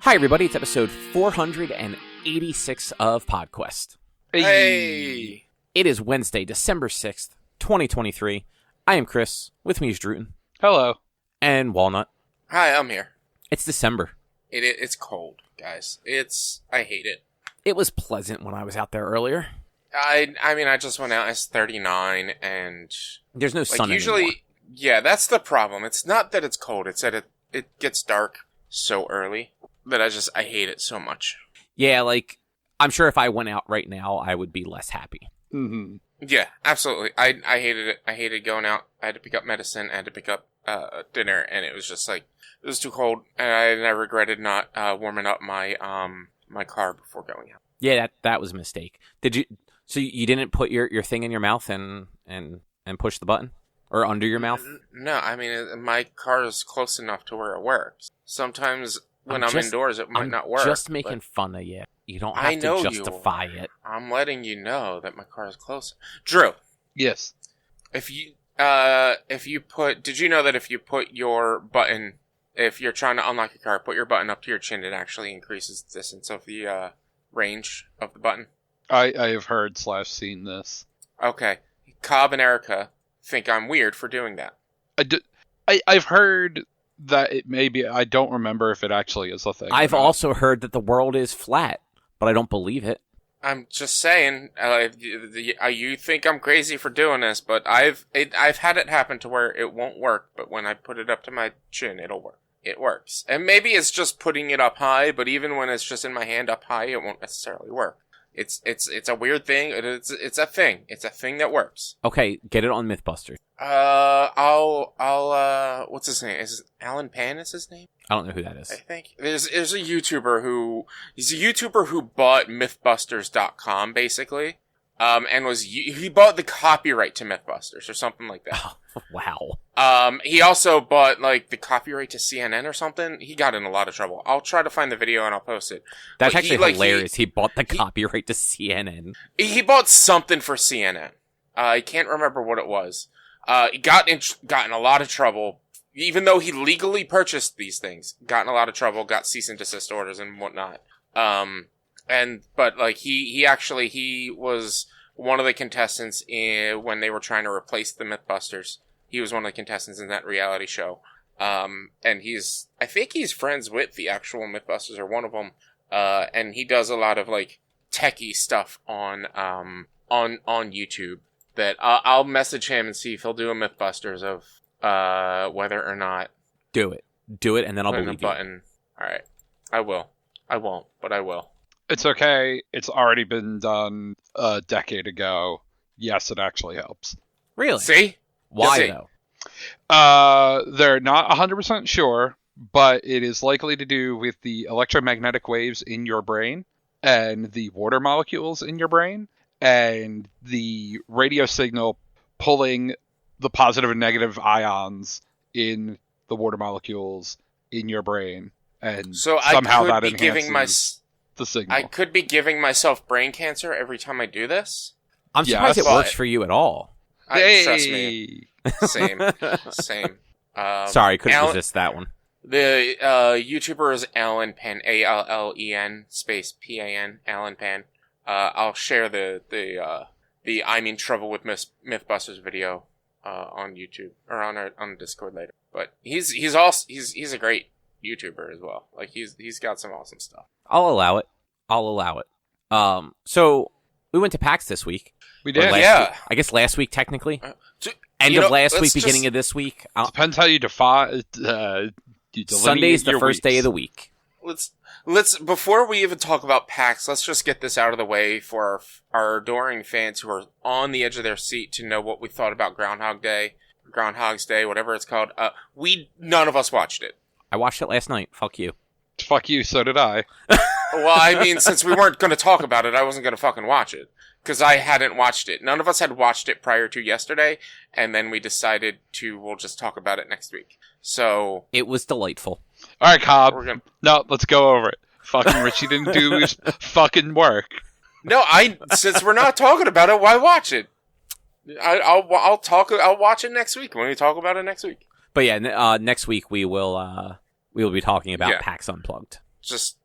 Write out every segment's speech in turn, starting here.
Hi, everybody. It's episode 486 of PodQuest. Hey! It is Wednesday, December 6th, 2023. I am Chris. With me is Druten. Hello. And Walnut. Hi, I'm here. It's December. It's cold, guys. I hate it. It was pleasant when I was out there earlier. I mean, I just went out. It's 39, and there's no sun usually, anymore. Yeah, that's the problem. It's not that it's cold. It's that it gets dark so early that I hate it so much. Yeah, I'm sure if I went out right now, I would be less happy. Mm-hmm. Yeah, absolutely. I hated it. I hated going out. I had to pick up medicine. I had to pick up dinner, and it was just it was too cold, and I regretted not warming up my my car before going out. Yeah, that was a mistake. So you didn't put your thing in your mouth and push the button? Or under your mouth? No, I mean, my car is close enough to where it works. Sometimes when I'm indoors, it might not work. I'm just making fun of you. You don't have to justify it. I'm letting you know that my car is close. Drew. Yes. Did you know that if you put your button, if you're trying to unlock your car, put your button up to your chin, it actually increases the distance of the range of the button? I have heard / seen this. Okay. Cobb and Erica think I'm weird for doing that. I've heard that it may be. I don't remember if it actually is a thing. I've also heard that the world is flat, but I don't believe it. I'm just saying, you think I'm crazy for doing this, but I've had it happen to where it won't work, but when I put it up to my chin, it'll work. It works. And maybe it's just putting it up high, but even when it's just in my hand up high, it won't necessarily work. It's a weird thing. It's a thing. It's a thing that works. Okay, get it on Mythbusters. I'll what's his name? Is it Alan Pan is his name? I don't know who that is. I think there's a YouTuber he's a YouTuber who bought Mythbusters.com basically. And he bought the copyright to Mythbusters or something like that. Oh, wow. He also bought the copyright to CNN or something. He got in a lot of trouble. I'll try to find the video and I'll post it. That's actually hilarious. He bought the copyright to CNN. He bought something for CNN. I can't remember what it was. He got in a lot of trouble, even though he legally purchased these things. Got in a lot of trouble, got cease and desist orders and whatnot. But he was one of the contestants when they were trying to replace the Mythbusters. He was one of the contestants in that reality show. And I think he's friends with the actual Mythbusters or one of them. And he does a lot of techie stuff on YouTube that I'll message him and see if he'll do a Mythbusters of, whether or not. Do it, and then I'll believe you. Button. All right. I will. I won't, but I will. It's okay. It's already been done a decade ago. Yes, it actually helps. Really? See? Why, though? They're not 100% sure, but it is likely to do with the electromagnetic waves in your brain and the water molecules in your brain and the radio signal pulling the positive and negative ions in the water molecules in your brain. And so somehow that enhances the signal. I could be giving myself brain cancer every time I do this. I'm surprised it works for you at all. Trust me. Same. Sorry, couldn't resist that one. The YouTuber is Alan Pan, Allen space PAN, Alan Pan. I'll share the I'm in trouble with Mythbusters video on YouTube or on Discord later. But he's a great YouTuber as well. He's got some awesome stuff. I'll allow it. So we went to PAX this week. We did, yeah. I guess last week technically. End of last week, beginning of this week. Depends how you define. Sunday's the first day of the week. Let's before we even talk about PAX, let's just get this out of the way for our adoring fans who are on the edge of their seat to know what we thought about Groundhog's Day, whatever it's called. None of us watched it. I watched it last night. Fuck you. Fuck you. So did I. Well, I mean, since we weren't going to talk about it, I wasn't going to fucking watch it. Because I hadn't watched it. None of us had watched it prior to yesterday, and then we decided we'll just talk about it next week. So... It was delightful. Alright, Cobb. No, let's go over it. Fucking Richie didn't do his fucking work. No, since we're not talking about it, why watch it? I'll watch it next week when we talk about it next week. But yeah, next week we will be talking about PAX Unplugged.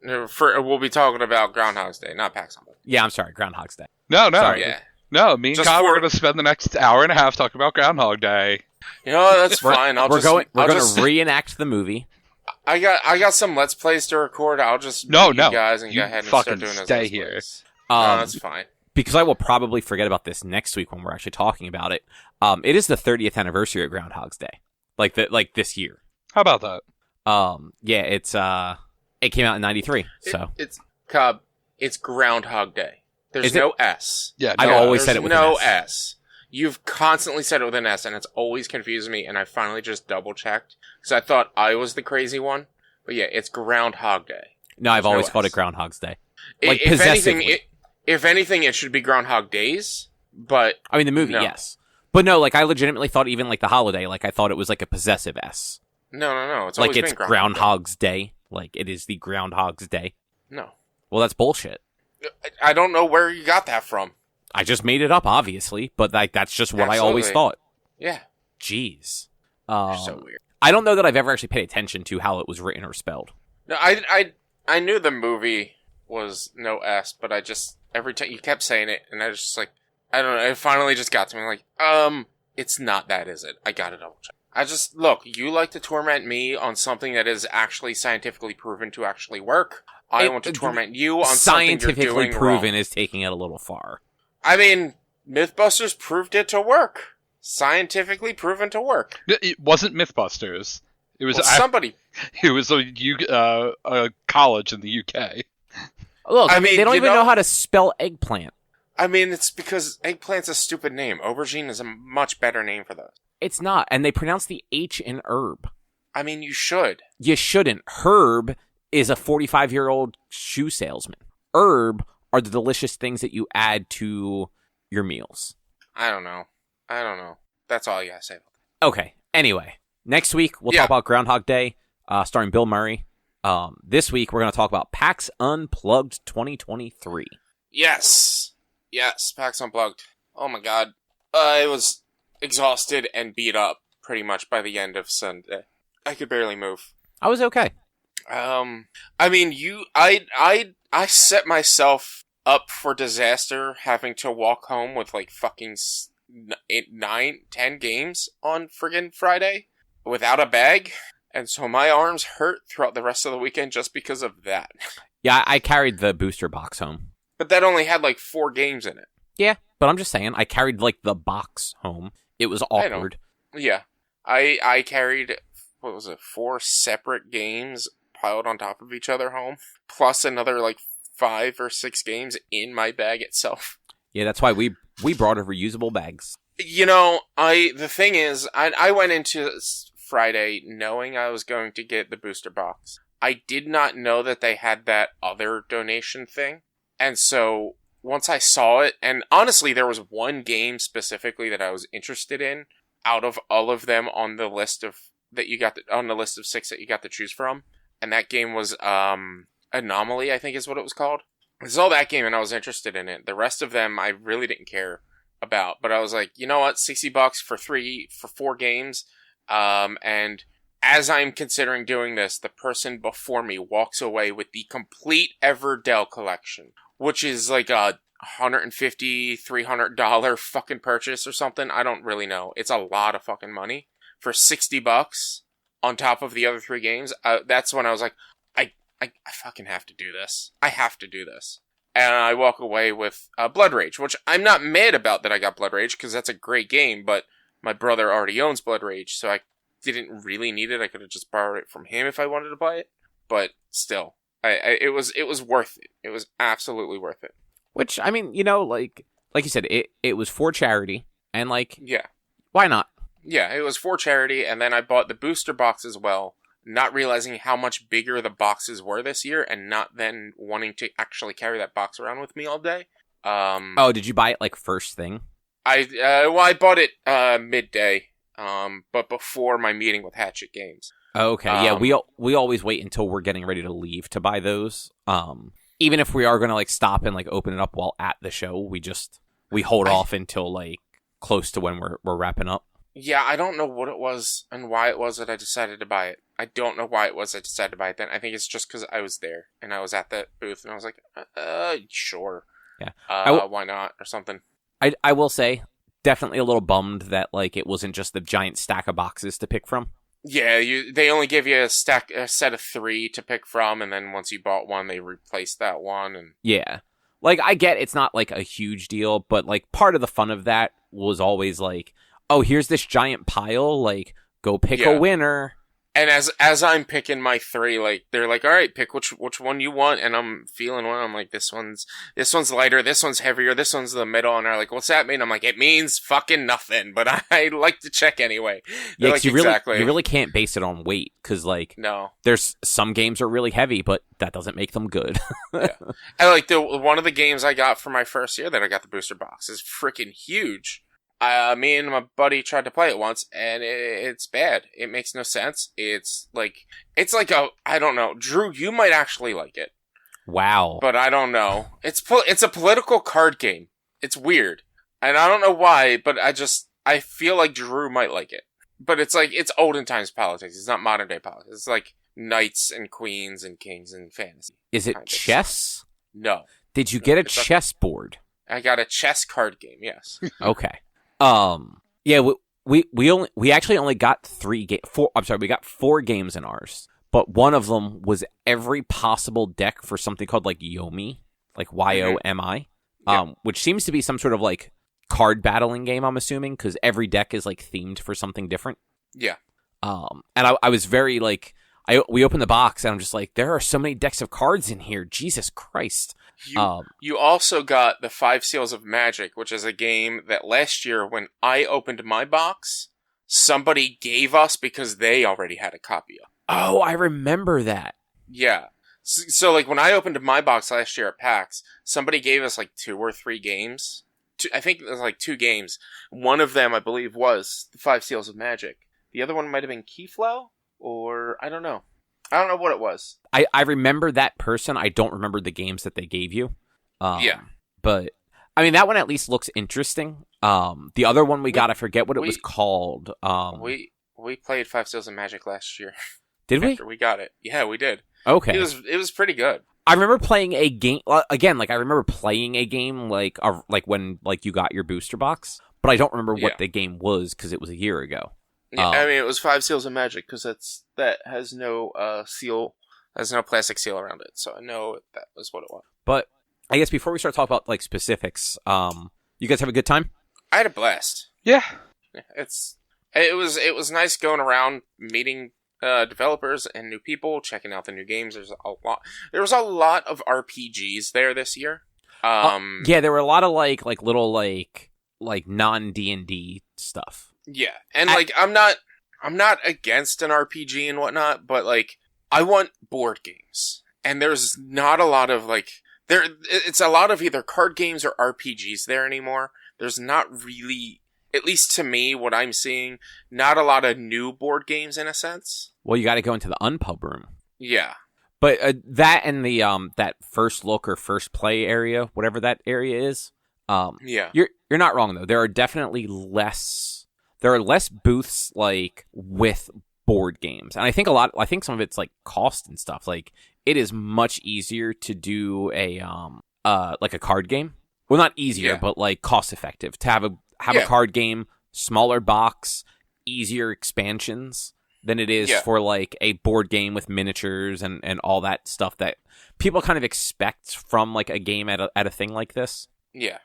we'll be talking about Groundhog's Day, not PAX Unplugged. Yeah, I'm sorry, Groundhog's Day. No. Sorry. Yeah. No, me and Just Kyle for- are going to spend the next hour and a half talking about Groundhog Day. You know, that's fine. We're going to reenact the movie. I got some Let's Plays to record. I'll just No, meet you guys and you go ahead and fucking start doing those stay Let's here. Plays. No, that's fine. Because I will probably forget about this next week when we're actually talking about it. It is the 30th anniversary of Groundhog's Day, like this year. How about that? Yeah, it came out in '93. So It's Cobb. It's Groundhog Day. There's Is it? no S. Yeah, I've no, always said There's it with no an S. S. You've constantly said it with an S, and it's always confused me. And I finally just double checked because I thought I was the crazy one. But yeah, it's Groundhog Day. No, I've There's always no called S. it Groundhog's Day. Like, If anything, possessively. if anything, it should be Groundhog Days. But I mean, the movie, No. yes. But no, like, I legitimately thought even, like, the holiday, like, I thought it was, like, a possessive S. no. It's Like, always it's been Groundhog Day. Groundhog's Day. Like, it is the Groundhog's Day. No, Well, that's bullshit. I don't know where you got that from. I just made it up, obviously, but, like, that's just what I always Absolutely. thought. Yeah, Jeez. you're so weird. I don't know that I've ever actually paid attention to how it was written or spelled. No, I knew the movie was no S, but I just every time you kept saying it, and I was just like, I don't know. It finally just got to me. Like, it's not that, is it? I gotta double check. I just look. You like to torment me on something that is actually scientifically proven to actually work. I want to torment you on something you're Scientifically doing proven wrong. is taking it a little far. I mean, MythBusters proved it to work. Scientifically proven to work. It wasn't MythBusters. It was Well, somebody. it was a college in the UK. Look, I mean, they don't you even know- know how to spell eggplant. I mean, it's because eggplant's a stupid name. Aubergine is a much better name for those. It's not, and they pronounce the H in herb. I mean, you should. You shouldn't. Herb is a 45-year-old shoe salesman. Herb are the delicious things that you add to your meals. I don't know. That's all I gotta say. Okay, anyway. Next week, we'll Yeah. talk about Groundhog Day, starring Bill Murray. This week, we're going to talk about PAX Unplugged 2023. Yes, PAX Unplugged. Oh my god. I was exhausted and beat up pretty much by the end of Sunday. I could barely move. I was okay. I mean, I set myself up for disaster having to walk home with like fucking 9, 10 games on friggin' Friday without a bag. And so my arms hurt throughout the rest of the weekend just because of that. Yeah, I carried the booster box home. But that only had like 4 games in it. Yeah, but I'm just saying, I carried, like, the box home. It was I know. awkward. Yeah. I carried, 4 separate games piled on top of each other home, plus another like 5 or 6 games in my bag itself. Yeah, that's why we brought our reusable bags. You know, the thing is, I went into Friday knowing I was going to get the booster box. I did not know that they had that other donation thing. And so once I saw it, and honestly, there was one game specifically that I was interested in out of all of them on the list of on the list of 6 that you got to choose from. And that game was Anomaly, I think is what it was called. I saw that game and I was interested in it. The rest of them I really didn't care about, but I was like, you know what, $60 for 4 games. And as I'm considering doing this, the person before me walks away with the complete Everdell collection, which is like a $150, $300 fucking purchase or something. I don't really know. It's a lot of fucking money for $60 on top of the other 3 games. That's when I was like, I fucking have to do this. I have to do this. And I walk away with Blood Rage, which I'm not mad about that I got Blood Rage, because that's a great game, but my brother already owns Blood Rage, so I didn't really need it. I could have just borrowed it from him if I wanted to buy it. But still, it was worth it. It was absolutely worth it. Which, I mean, you know, like you said, it was for charity, and, like, Yeah. why not? Yeah, it was for charity, and then I bought the booster box as well, not realizing how much bigger the boxes were this year, and not then wanting to actually carry that box around with me all day. Oh, did you buy it, like, first thing? I bought it midday, but before my meeting with Hatchet Games. Okay, yeah, we always wait until we're getting ready to leave to buy those. Even if we are going to, like, stop and, like, open it up while at the show, we hold off until, like, close to when we're wrapping up. Yeah, I don't know what it was and why it was that I decided to buy it. I don't know why it was I decided to buy it then. I think it's just because I was there and I was at that booth and I was like, sure. Yeah. Why not? Or something. I will say, definitely a little bummed that like it wasn't just the giant stack of boxes to pick from. Yeah, they only give you a set of 3 to pick from, and then once you bought one, they replaced that one. And Yeah. Like, I get it's not like a huge deal, but like part of the fun of that was always like, oh, here's this giant pile, like, go pick a winner. And as I'm picking my 3, like, they're like, all right, pick which one you want, and I'm feeling one. I'm like, this one's lighter, this one's heavier, this one's the middle, and they're like, what's that mean? I'm like, it means fucking nothing, but I like to check anyway. Yeah, like, you really can't base it on weight, because like, no, there's some games are really heavy, but that doesn't make them good. Yeah. And like one of the games I got for my first year that I got the booster box is freaking huge. Me and my buddy tried to play it once, and it's bad. It makes no sense. It's like I don't know. Drew, you might actually like it. Wow. But I don't know. It's a political card game. It's weird. And I don't know why, but I feel like Drew might like it. But it's like, it's olden times politics. It's not modern day politics. It's like knights and queens and kings and fantasy. Is it chess? No. Did you get a chess board? I got a chess card game, yes. Okay. Yeah, we actually only got 4 we got 4 games in ours, but one of them was every possible deck for something called like Yomi, like Yomi, which seems to be some sort of like card battling game, I'm assuming, because every deck is like themed for something different. Yeah. And I was very like, we opened the box and I'm just like, there are so many decks of cards in here, Jesus Christ. You also got the 5 Seals of Magic, which is a game that last year when I opened my box, somebody gave us because they already had a copy of. Oh, I remember that. Yeah. So like when I opened my box last year at PAX, somebody gave us like 2 or 3 games. I think it was like 2 games. One of them, I believe, was the 5 Seals of Magic. The other one might have been Keyflow, or I don't know. I don't know what it was. I remember that person. I don't remember the games that they gave you. Yeah. But, I mean, that one at least looks interesting. The other one we got, I forget what it was called. We played 5 Seals of Magic last year. Did we? After we got it. Yeah, we did. Okay. It was pretty good. I remember playing a game, again, like, I remember playing a game, like when, like, you got your booster box, but I don't remember what the game was, because it was a year ago. Yeah, I mean, it was 5 Seals of Magic, because that has no seal, has no plastic seal around it, so I know that was what it was. But, I guess before we start talking about, like, specifics, you guys have a good time? I had a blast. Yeah. It was nice going around, meeting developers and new people, checking out the new games. There was a lot of RPGs there this year. Yeah, there were a lot of like little like non D&D stuff. Yeah, and like I'm not against an RPG and whatnot, but like I want board games, and there's not a lot of like it's a lot of either card games or RPGs there anymore. There's not really, at least to me, what I'm seeing, not a lot of new board games in a sense. Well, you got to go into the Unpub room. Yeah. But that and the that first look or first play area, whatever that area is, yeah, you're not wrong though. There are definitely less booths like with board games, and I think some of it's like cost and stuff. Like it is much easier to do a like a card game. Well, not easier, but like cost effective to have a card game, smaller box, easier expansions than it is for like a board game with miniatures and all that stuff that people kind of expect from like a game at a thing like this. Yeah.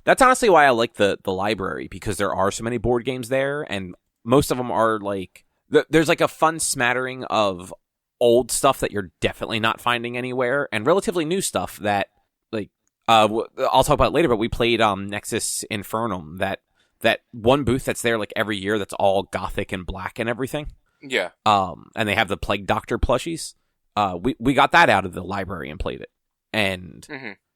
That's honestly why I like the library, because there are so many board games there, and most of them are like there's like a fun smattering of old stuff that you're definitely not finding anywhere, and relatively new stuff that like I'll talk about it later. But we played Nexus Infernum, that one booth that's there like every year that's all gothic and black and everything. Yeah. And they have the Plague Doctor plushies. We got that out of the library and played it, and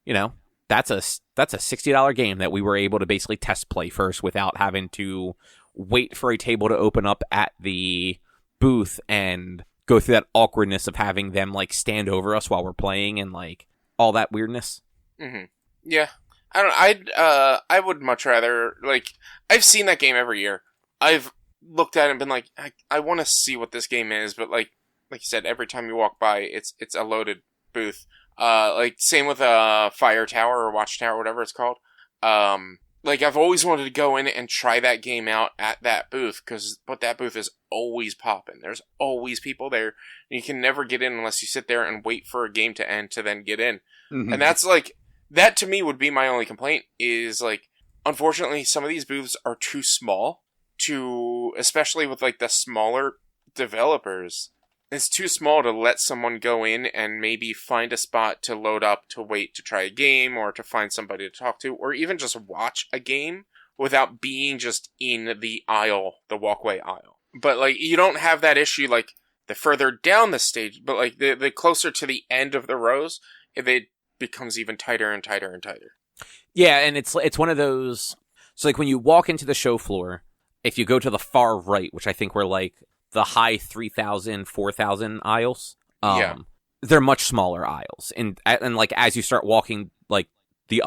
you know. That's a $60 game that we were able to basically test play first without having to wait for a table to open up at the booth and go through that awkwardness of having them like stand over us while we're playing and like all that weirdness. Mm-hmm. Yeah, I would much rather, like, I've seen that game every year. I've looked at it and been like, I want to see what this game is, but like you said, every time you walk by, it's a loaded booth. Like same with a Fire Tower or Watchtower, whatever it's called. Like I've always wanted to go in and try that game out at that booth, but that booth is always popping. There's always people there, and you can never get in unless you sit there and wait for a game to end to then get in. Mm-hmm. And that's like, that to me would be my only complaint is like, unfortunately, some of these booths are too small especially with like the smaller developers. It's too small to let someone go in and maybe find a spot to load up to wait to try a game or to find somebody to talk to or even just watch a game without being just in the aisle, the walkway aisle. But like you don't have that issue like the further down the stage, but like the closer to the end of the rows, it becomes even tighter and tighter and tighter. Yeah, and it's one of those. So like when you walk into the show floor, if you go to the far right, which I think were like the high 3,000, 4,000 aisles, they're much smaller aisles. And like as you start walking like to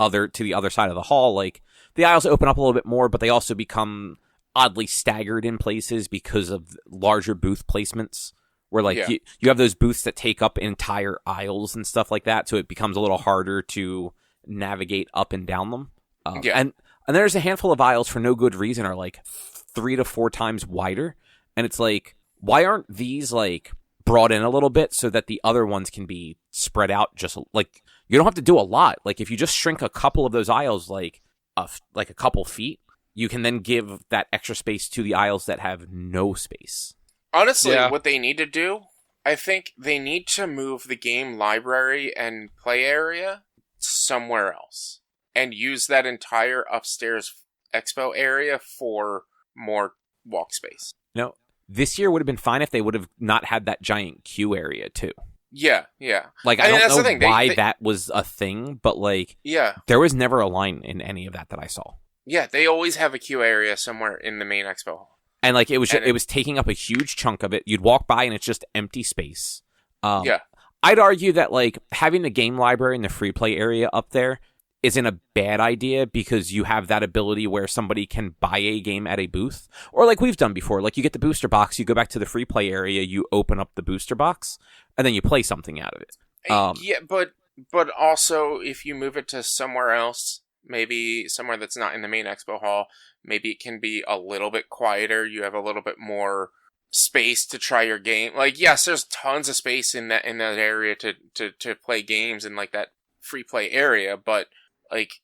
the other side of the hall, like the aisles open up a little bit more, but they also become oddly staggered in places because of larger booth placements. Where like you have those booths that take up entire aisles and stuff like that, so it becomes a little harder to navigate up and down them. And there's a handful of aisles for no good reason are like 3 to 4 times wider. And it's like, why aren't these like brought in a little bit so that the other ones can be spread out? Just like you don't have to do a lot. Like if you just shrink a couple of those aisles, like a couple feet, you can then give that extra space to the aisles that have no space. Honestly, what they need to do, I think they need to move the game library and play area somewhere else and use that entire upstairs expo area for more walk space. No. This year would have been fine if they would have not had that giant queue area, too. Yeah. Like, I don't know why that was a thing, but, like, there was never a line in any of that I saw. Yeah, they always have a queue area somewhere in the main expo hall. And, like, it was taking up a huge chunk of it. You'd walk by and it's just empty space. I'd argue that, like, having the game library and the free play area up there isn't a bad idea because you have that ability where somebody can buy a game at a booth. Or like we've done before, like you get the booster box, you go back to the free play area, you open up the booster box, and then you play something out of it. But also if you move it to somewhere else, maybe somewhere that's not in the main expo hall, maybe it can be a little bit quieter, you have a little bit more space to try your game. Like, yes, there's tons of space in that area to play games in like that free play area, but like,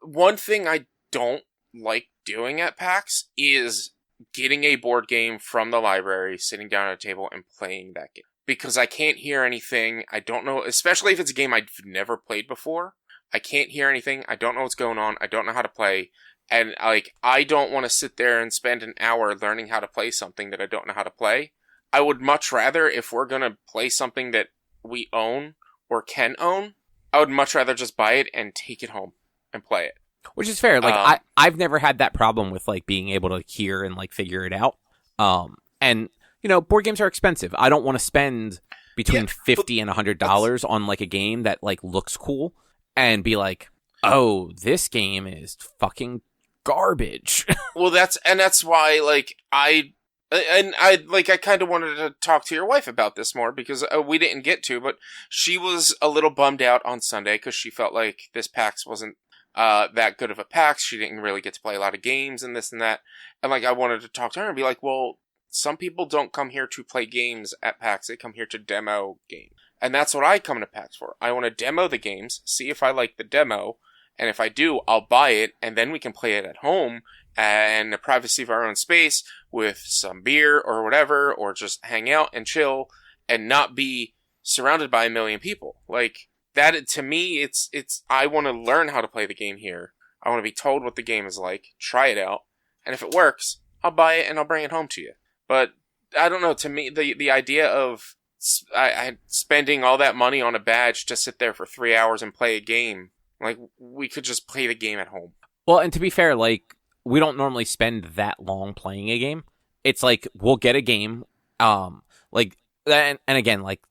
one thing I don't like doing at PAX is getting a board game from the library, sitting down at a table, and playing that game. Because I can't hear anything. I don't know, especially if it's a game I've never played before. I can't hear anything. I don't know what's going on. I don't know how to play. And, like, I don't want to sit there and spend an hour learning how to play something that I don't know how to play. I would much rather, if we're going to play something that we own or can own, I would much rather just buy it and take it home and play it. Which is fair. Like, I've never had that problem with, like, being able to hear and, like, figure it out. And, you know, board games are expensive. I don't want to spend between $50 and $100 on, like, a game that, like, looks cool and be like, oh, this game is fucking garbage. Well, that's why, like, I kind of wanted to talk to your wife about this more because we didn't get to, but she was a little bummed out on Sunday because she felt like this PAX wasn't that good of a PAX. She didn't really get to play a lot of games and this and that. And like, I wanted to talk to her and be like, well, some people don't come here to play games at PAX. They come here to demo games. And that's what I come to PAX for. I want to demo the games, see if I like the demo. And if I do, I'll buy it and then we can play it at home and the privacy of our own space with some beer or whatever, or just hang out and chill and not be surrounded by a million people. Like, that, to me, it's, I want to learn how to play the game here. I want to be told what the game is like, try it out, and if it works, I'll buy it and I'll bring it home to you. But, I don't know, to me, the idea of spending all that money on a badge to sit there for 3 hours and play a game, like, we could just play the game at home. Well, and to be fair, like, we don't normally spend that long playing a game. It's like, we'll get a game, like, and again, like,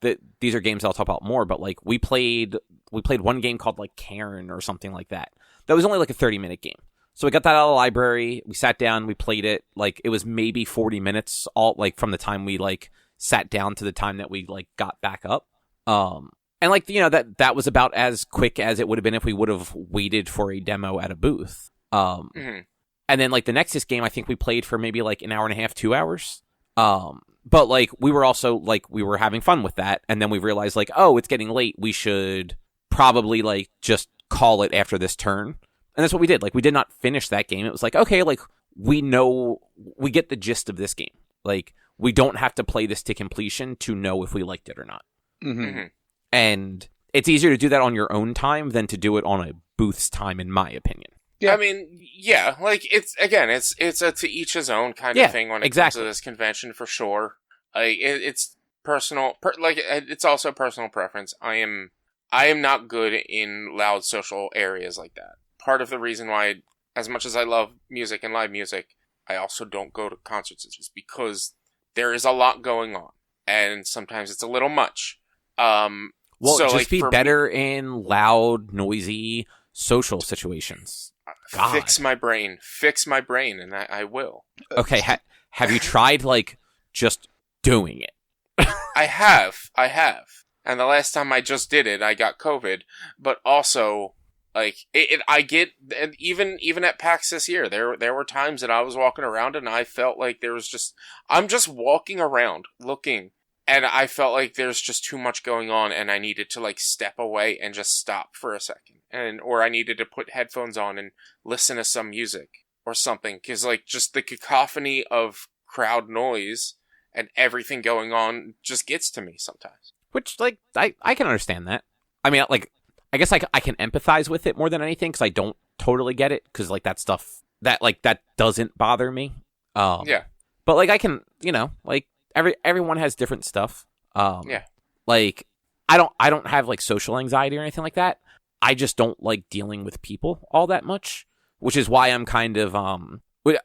these are games I'll talk about more, but, like, we played one game called, like, Karen or something like that. That was only, like, a 30-minute game. So we got that out of the library. We sat down. We played it. Like, it was maybe 40 minutes all, like, from the time we, like, sat down to the time that we, like, got back up. And, like, you know, that was about as quick as it would have been if we would have waited for a demo at a booth. And then, like, the Nexus game, I think we played for maybe, like, an hour and a half, 2 hours. But, like, we were also, like, we were having fun with that. And then we realized, like, oh, it's getting late. We should probably, like, just call it after this turn. And that's what we did. Like, we did not finish that game. It was like, okay, like, we get the gist of this game. Like, we don't have to play this to completion to know if we liked it or not. And it's easier to do that on your own time than to do it on a booth's time, in my opinion. Yeah, I mean, yeah, like, it's a to each his own kind of thing when it comes to this convention, for sure. Like, it's personal, it's also personal preference. I am not good in loud social areas like that. Part of the reason why, as much as I love music and live music, I also don't go to concerts is just because there is a lot going on, and sometimes it's a little much. Well, so, just like, be better in loud, noisy, social situations. God. Fix my brain, and I will. Okay, have you tried, like, just doing it? I have. And the last time I just did it, I got COVID. But also, like, I get, even at PAX this year, there were times that I was walking around and I felt like I'm just walking around looking, and I felt like there's just too much going on, and I needed to, like, step away and just stop for a second. Or I needed to put headphones on and listen to some music or something. 'Cause, like, just the cacophony of crowd noise and everything going on just gets to me sometimes. Which, like, I can understand that. I mean, like, I guess I can empathize with it more than anything, because I don't totally get it, because, like, that stuff, that doesn't bother me. Yeah. But, like, I can, you know, like, everyone has different stuff. Yeah. Like, I don't have, like, social anxiety or anything like that. I just don't like dealing with people all that much, which is why I'm kind of,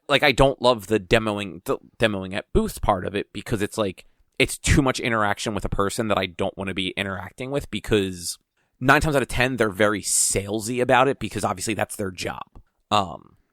like, I don't love the demoing at booths part of it, because it's like, it's too much interaction with a person that I don't want to be interacting with, because 9 times out of 10, they're very salesy about it, because obviously that's their job.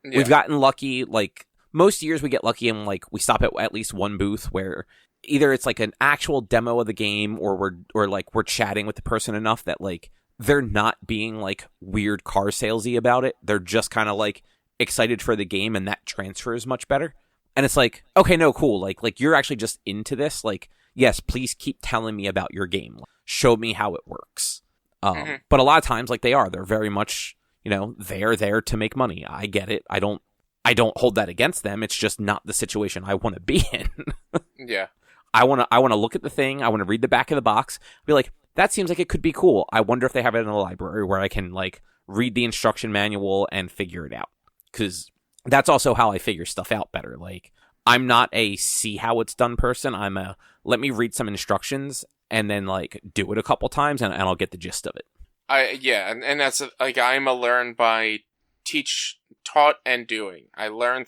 We've gotten lucky, like, most years we get lucky and, like, we stop at least one booth where either it's like an actual demo of the game, or we're chatting with the person enough that, like, they're not being, like, weird car salesy about it. They're just kind of, like, excited for the game, and that transfers much better. And it's like, okay, no, cool. Like you're actually just into this. Like, yes, please keep telling me about your game. Show me how it works. But a lot of times, like, they're very much, you know, they're there to make money. I get it. I don't hold that against them. It's just not the situation I want to be in. Yeah. I want to look at the thing. I want to read the back of the box. Be like, that seems like it could be cool. I wonder if they have it in the library where I can, like, read the instruction manual and figure it out. Because that's also how I figure stuff out better. Like, I'm not a see how it's done person. I'm a let me read some instructions and then, like, do it a couple times and I'll get the gist of it. And that's like, I'm a learn by taught and doing. I learn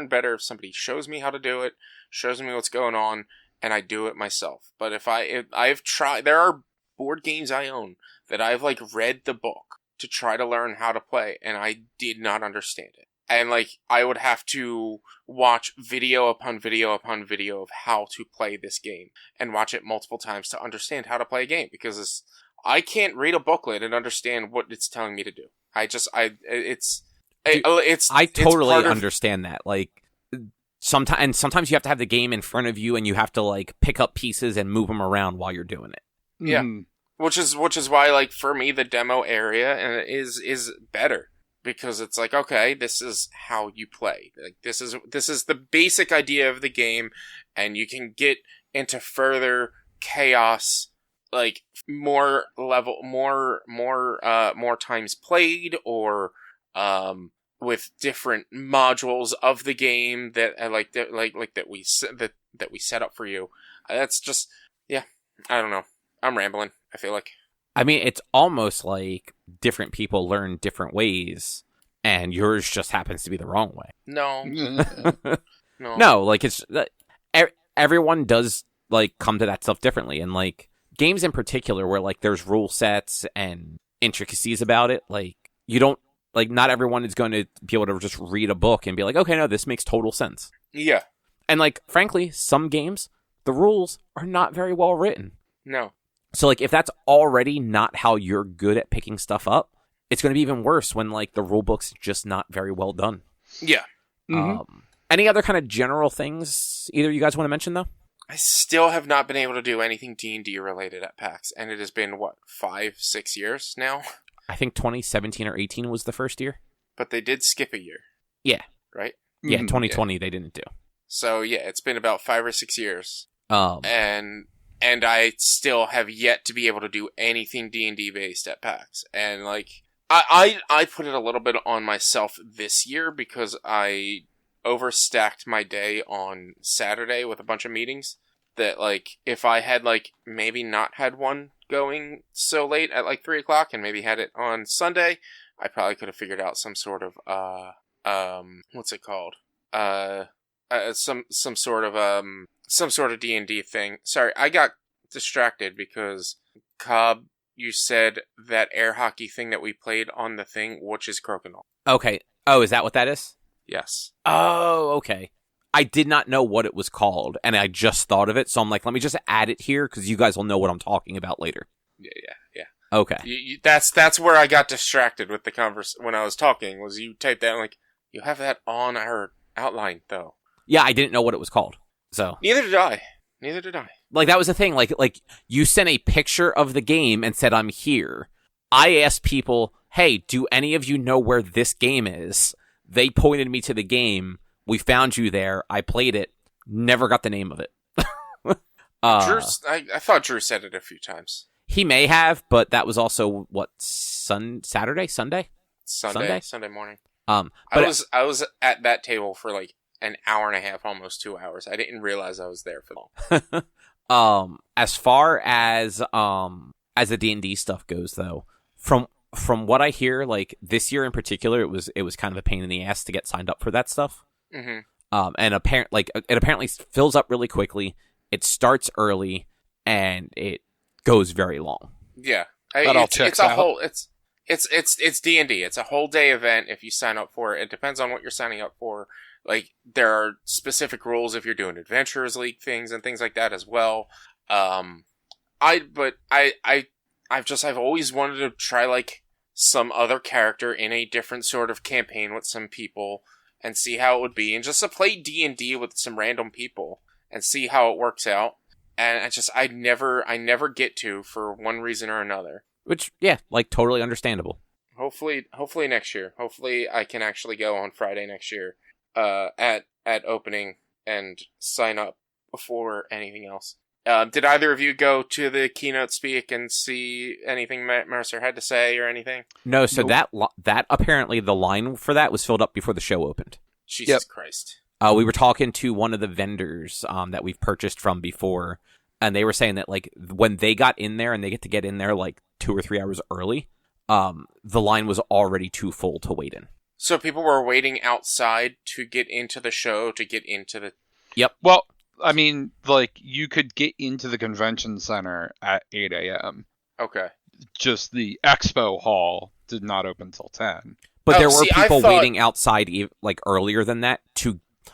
better if somebody shows me how to do it, shows me what's going on, and I do it myself. But if I've tried, there are board games I own that I've, like, read the book to try to learn how to play, and I did not understand it. And, like, I would have to watch video upon video upon video of how to play this game, and watch it multiple times to understand how to play a game, because I can't read a booklet and understand what it's telling me to do. I totally understand that. Like, sometimes you have to have the game in front of you, and you have to, like, pick up pieces and move them around while you're doing it. Yeah. Which is why, like, for me, the demo area is better, because it's like, okay, this is how you play. Like, this is the basic idea of the game, and you can get into further chaos, like, more times played, or with different modules of the game that that we set up for you. That's just, yeah, I don't know. I'm rambling, I feel like. I mean, it's almost like different people learn different ways, and yours just happens to be the wrong way. No. No, like, it's everyone does, like, come to that stuff differently, and, like, games in particular where, like, there's rule sets and intricacies about it, like, you don't Like, not everyone is going to be able to just read a book and be like, okay, no, this makes total sense. Yeah. And, like, frankly, some games, the rules are not very well written. No. So, like, if that's already not how you're good at picking stuff up, it's going to be even worse when, like, the rule book's just not very well done. Yeah. Any other kind of general things either of you guys want to mention, though? I still have not been able to do anything D&D related at PAX, and it has been, 5-6 years now? I think 2017 or 18 was the first year. But they did skip a year. Yeah. Right? Yeah, 2020 they didn't do. So, yeah, it's been about 5 or 6 years. And I still have yet to be able to do anything D&D based at PAX. And, like, I put it a little bit on myself this year because I overstacked my day on Saturday with a bunch of meetings that, like, if I had, like, maybe not had one going so late at, like, 3 o'clock and maybe had it on Sunday, I probably could have figured out some sort of, what's it called? Some sort of D&D thing. Sorry, I got distracted because, Cobb, you said that air hockey thing that we played on the thing, which is Crokinole. Okay. Oh, is that what that is? Yes. Oh, okay. I did not know what it was called, and I just thought of it, so I'm like, let me just add it here, because you guys will know what I'm talking about later. Yeah. Okay. That's where I got distracted with the when I was talking, was you typed that, like, you have that on our outline, though. Yeah, I didn't know what it was called, so. Neither did I. Like, that was the thing, like, you sent a picture of the game and said, I'm here. I asked people, hey, do any of you know where this game is? They pointed me to the game. We found you there. I played it. Never got the name of it. I thought Drew said it a few times. He may have, but that was also, Sunday morning. But I was at that table for like an hour and a half, almost 2 hours. I didn't realize I was there for long. As far as the D&D stuff goes, though, from what I hear, like this year in particular, it was kind of a pain in the ass to get signed up for that stuff. Mm-hmm. And it apparently fills up really quickly. It starts early, and it goes very long. Yeah, It's D&D. It's a whole day event if you sign up for it. It depends on what you're signing up for. Like, there are specific rules if you're doing Adventurers League things and things like that as well. I've always wanted to try, like, some other character in a different sort of campaign with some people and see how it would be, and just to play D&D with some random people and see how it works out. And I never get to, for one reason or another. Which, yeah, like, totally understandable. Hopefully next year. Hopefully I can actually go on Friday next year, at opening and sign up before anything else. Did either of you go to the keynote speak and see anything Matt Mercer had to say or anything? No, so nope. that apparently the line for that was filled up before the show opened. Jesus Christ. We were talking to one of the vendors that we've purchased from before, and they were saying that, like, when they got in there, and they get to get in there like 2 or 3 hours early, the line was already too full to wait in. So people were waiting outside to get into the show, to get into the... Yep. Well, I mean, like, you could get into the convention center at 8 a.m. Okay. Just the expo hall did not open till 10. But there were people waiting outside, like, earlier than that,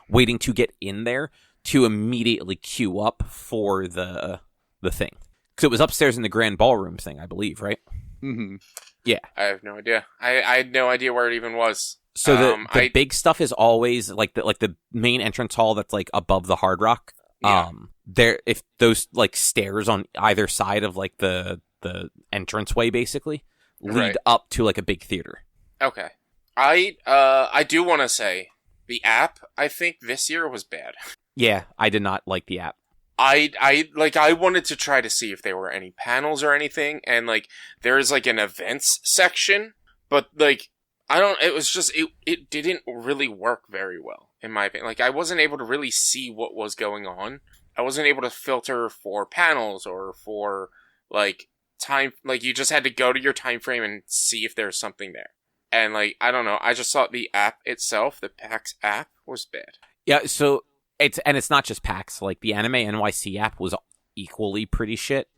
waiting to get in there to immediately queue up for the thing. Because it was upstairs in the grand ballroom thing, I believe, right? Mm-hmm. Yeah. I have no idea. I had no idea where it even was. So the big stuff is always like the main entrance hall that's like above the Hard Rock. Yeah. If those like stairs on either side of like the entranceway basically lead up to like a big theater. Okay. I do want to say the app, I think this year was bad. Yeah, I did not like the app. I wanted to try to see if there were any panels or anything, and like there's like an events section, but like it didn't really work very well in my opinion. Like I wasn't able to really see what was going on. I wasn't able to filter for panels or for like time. Like you just had to go to your time frame and see if there's something there. And like I don't know, I just thought the app itself, the PAX app, was bad. Yeah, so it's not just PAX. Like the Anime NYC app was equally pretty shit.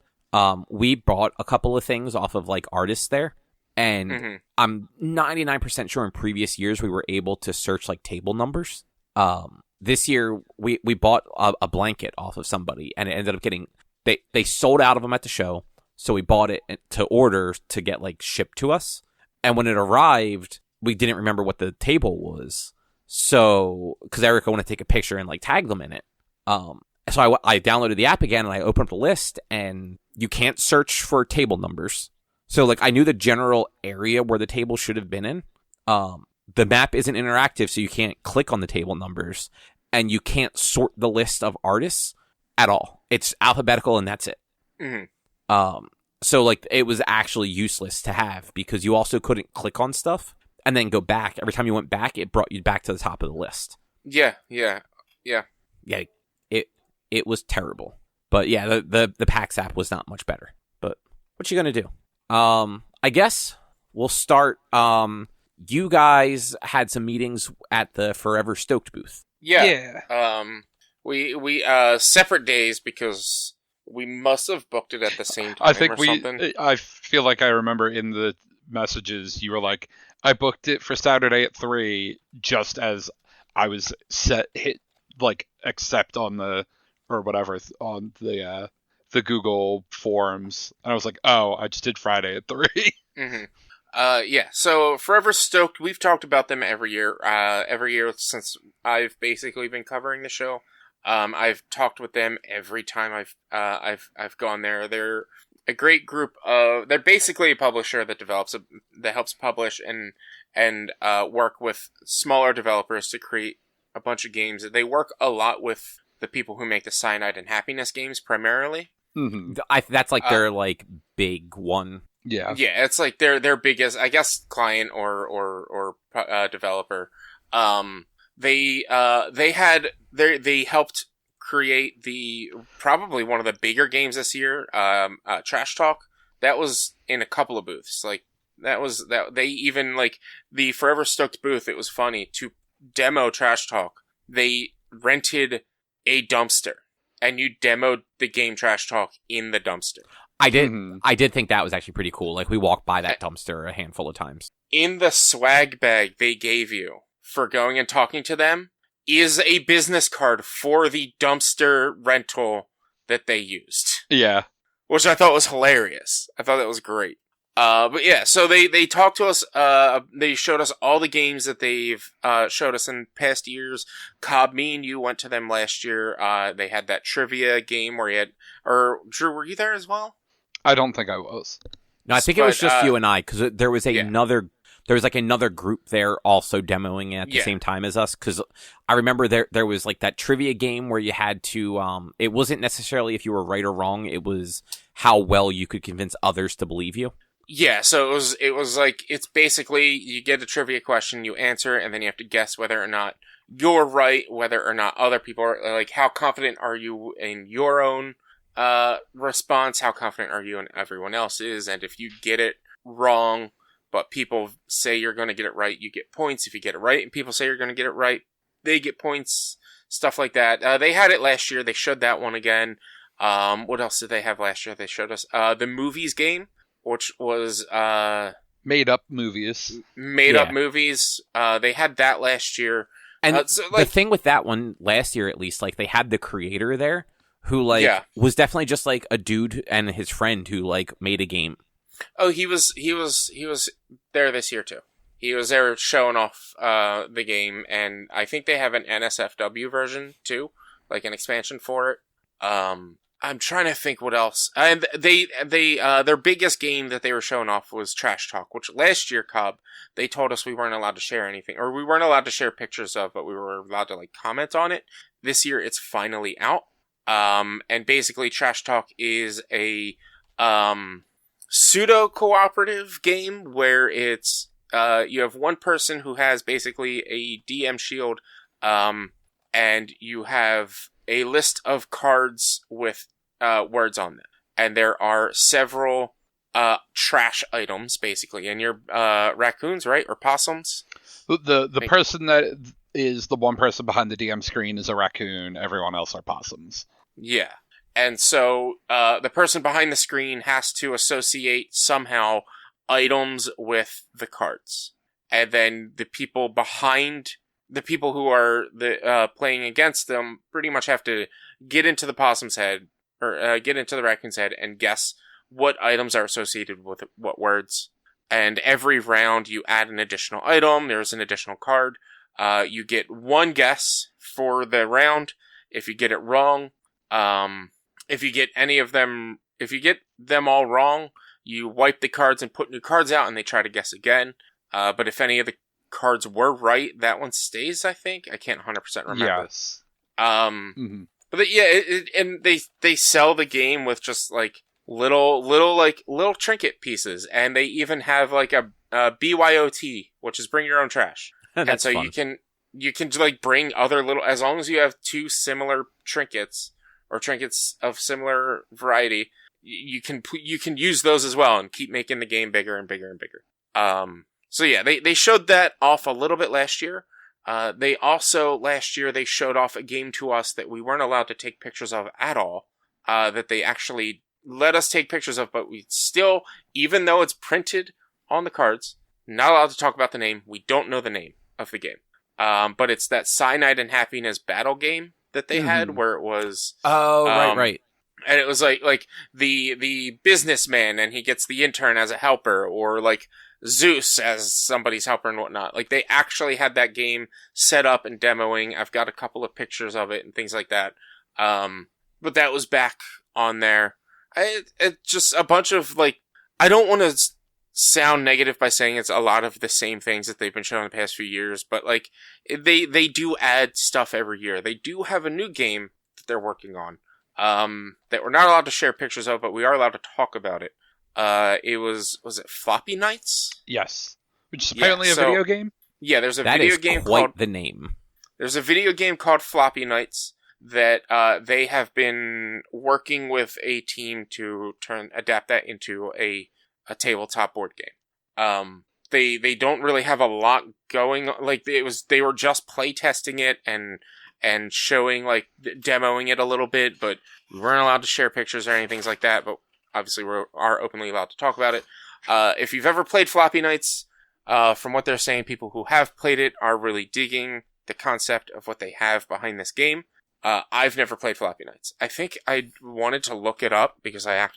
We bought a couple of things off of like artists there, And Mm-hmm. I'm 99% sure in previous years we were able to search like table numbers. This year we bought a blanket off of somebody, and it ended up getting they sold out of them at the show. So we bought it to order to get like shipped to us. And when it arrived, we didn't remember what the table was. So, because Erica wanted to take a picture and like tag them in it. So I downloaded the app again and I opened up the list, and you can't search for table numbers. So like I knew the general area where the table should have been in. The map isn't interactive, so you can't click on the table numbers, and you can't sort the list of artists at all. It's alphabetical, and that's it. Mm-hmm. So like it was actually useless to have because you also couldn't click on stuff and then go back. Every time you went back, it brought you back to the top of the list. Yeah. It was terrible. But yeah, the PAX app was not much better. But what you gonna do? I guess we'll start. You guys had some meetings at the Forever Stoked booth. Yeah. We separate days because we must have booked it at the same time. I think something. I feel like I remember in the messages you were like, I booked it for Saturday at 3, just as I was hit like accept on the or whatever on the Google forums, and I was like, oh, I just did Friday at 3. Mm-hmm. Yeah, so Forever Stoked, we've talked about them every year since I've basically been covering the show. I've talked with them every time I've gone there. They're a great group of, they're basically a publisher that that helps publish and work with smaller developers to create a bunch of games. They work a lot with the people who make the Cyanide and Happiness games primarily. Mm-hmm. That's like their like big one. Yeah, it's like their biggest, I guess, client or developer. They helped create probably one of the bigger games this year, Trash Talk. That was in a couple of booths. Like that they even like the Forever Stoked booth. It was funny to demo Trash Talk. They rented a dumpster, and you demoed the game Trash Talk in the dumpster. I did. Mm-hmm. I did think that was actually pretty cool. Like we walked by that dumpster a handful of times. In the swag bag they gave you for going and talking to them is a business card for the dumpster rental that they used. Yeah. Which I thought was hilarious. I thought that was great. But yeah, so they talked to us, they showed us all the games that they've, showed us in past years. Cobb, me and you went to them last year. They had that trivia game where Drew, were you there as well? I don't think I was. No, I think it was just you and I, because there was another group there also demoing it at the same time as us, because I remember there was like that trivia game where you had to, it wasn't necessarily if you were right or wrong, it was how well you could convince others to believe you. Yeah, so it was like, it's basically, you get a trivia question, you answer, and then you have to guess whether or not you're right, whether or not other people are, like, how confident are you in your own response, how confident are you in everyone else's, and if you get it wrong, but people say you're going to get it right, you get points. If you get it right and people say you're going to get it right, they get points, stuff like that. They had it last year, they showed that one again. What else did they have last year? They showed us the movies game, which was made up movies. Up movies. They had that last year. And so, like, the thing with that one last year, at least, like they had the creator there who was definitely just like a dude and his friend who like made a game. Oh, he was there this year too. He was there showing off the game, and I think they have an NSFW version too, like an expansion for it. I'm trying to think what else. And their biggest game that they were showing off was Trash Talk, which last year, Cobb, they told us we weren't allowed to share anything, or we weren't allowed to share pictures of, but we were allowed to like comment on it. This year, it's finally out. And basically, Trash Talk is a pseudo-cooperative game where it's you have one person who has basically a DM shield, and you have a list of cards with words on them. And there are several trash items, basically. And you're raccoons, right? Or possums? The person that is the one person behind the DM screen is a raccoon. Everyone else are possums. Yeah. And so the person behind the screen has to associate somehow items with the cards. And then the people behind the people who are playing against them pretty much have to get into the possum's head, or get into the raccoon's head and guess what items are associated with what words. And every round you add an additional item, there's an additional card. You get one guess for the round. If you get it wrong, if you get them all wrong, you wipe the cards and put new cards out and they try to guess again. But if any of the cards were right, that one stays, I think. I can't 100% remember. Yes. But and they sell the game with just like little trinket pieces, and they even have like a BYOT, which is bring your own trash. That's and so fun. you can like bring other little, as long as you have two similar trinkets or trinkets of similar variety, you can use those as well and keep making the game bigger and bigger and bigger. So yeah, they showed that off a little bit last year. They also, last year, they showed off a game to us that we weren't allowed to take pictures of at all, that they actually let us take pictures of, but we still, even though it's printed on the cards, not allowed to talk about the name. We don't know the name of the game. But it's that Cyanide and Happiness battle game that they had, where it was... Oh, right. And it was like the businessman, and he gets the intern as a helper, or like Zeus as somebody's helper and whatnot. Like, they actually had that game set up and demoing. I've got a couple of pictures of it and things like that. But that was back on there. It just a bunch of, like, I don't want to sound negative by saying it's a lot of the same things that they've been showing the past few years, but like, they do add stuff every year. They do have a new game that they're working on, that we're not allowed to share pictures of, but we are allowed to talk about it. Was it Floppy Nights? Yes. Which is apparently a video game? Yeah, there's a That video is game quite called... the name. There's a video game called Floppy Nights that they have been working with a team to adapt that into a tabletop board game. They don't really have a lot going, like, they were just play testing it and showing, like, demoing it a little bit, but we weren't allowed to share pictures or anything like that, but obviously we are openly allowed to talk about it. If you've ever played Floppy Nights, from what they're saying, people who have played it are really digging the concept of what they have behind this game. I've never played Floppy Nights. I think I wanted to look it up because I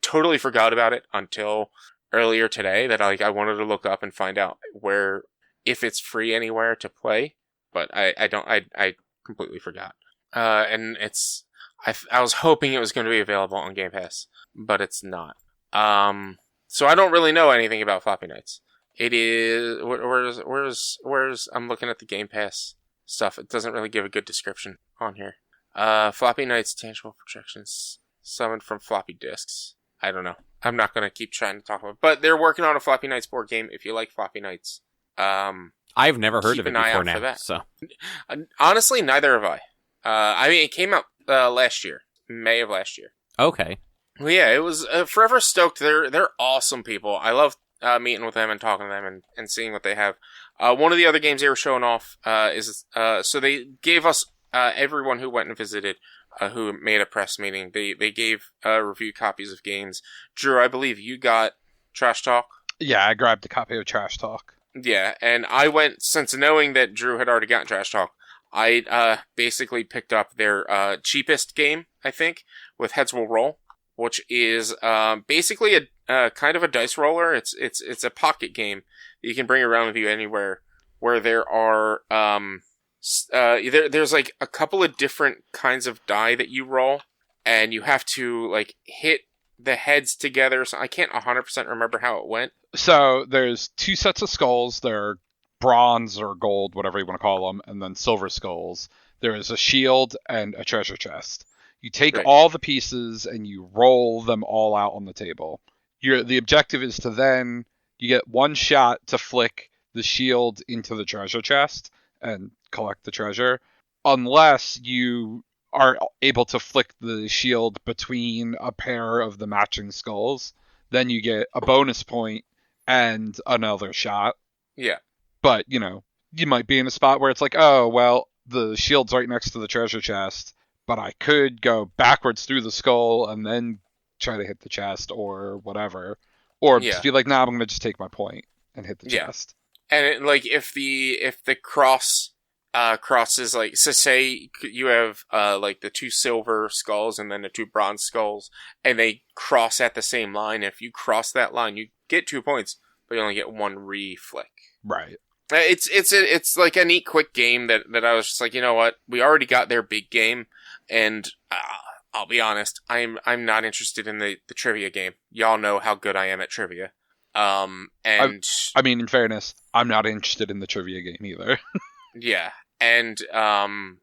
totally forgot about it until earlier today, that I wanted to look up and find out if it's free anywhere to play, but I completely forgot. And I was hoping it was going to be available on Game Pass, but it's not. So I don't really know anything about Floppy Nights. It is, where's, I'm looking at the Game Pass stuff. It doesn't really give a good description on here. Floppy Nights, tangible projections summoned from floppy disks. I don't know. I'm not going to keep trying to talk about it. But they're working on a Floppy Nights board game if you like Floppy Nights. I've never heard of it before now. So honestly, neither have I. I mean, it came out last year. May of last year. Okay. Well, yeah, it was Forever Stoked. They're awesome people. I love meeting with them and talking to them and seeing what they have. One of the other games they were showing off is so they gave us everyone who went and visited, who made a press meeting. They gave review copies of games. Drew, I believe you got Trash Talk. Yeah, I grabbed a copy of Trash Talk. Yeah, and I went, since knowing that Drew had already gotten Trash Talk, I basically picked up their cheapest game, I think, with Heads Will Roll, which is basically a kind of a dice roller. It's a pocket game that you can bring around with you anywhere, where there are there's like a couple of different kinds of die that you roll, and you have to like hit the heads together. So I can't 100% remember how it went. So there's two sets of skulls. They're bronze or gold, whatever you want to call them, and then silver skulls. There is a shield and a treasure chest. You take all the pieces and you roll them all out on the table. The objective is to then, you get one shot to flick the shield into the treasure chest and collect the treasure, unless you are able to flick the shield between a pair of the matching skulls. Then you get a bonus point and another shot. Yeah. But, you might be in a spot where it's like, oh, well, the shield's right next to the treasure chest, but I could go backwards through the skull and then try to hit the chest or whatever. Or Yeah. just be like, nah, I'm gonna just take my point and hit the Yeah. chest. And if the cross crosses, like, so say you have like the 2 silver skulls and then the 2 bronze skulls, and they cross at the same line. If you cross that line, you get 2 points, but you only get 1 reflick. Right. It's like a neat quick game that I was just like, you know what, we already got their big game, and I'll be honest, I'm not interested in the trivia game. Y'all know how good I am at trivia. And I mean, in fairness, I'm not interested in the trivia game either. yeah, and I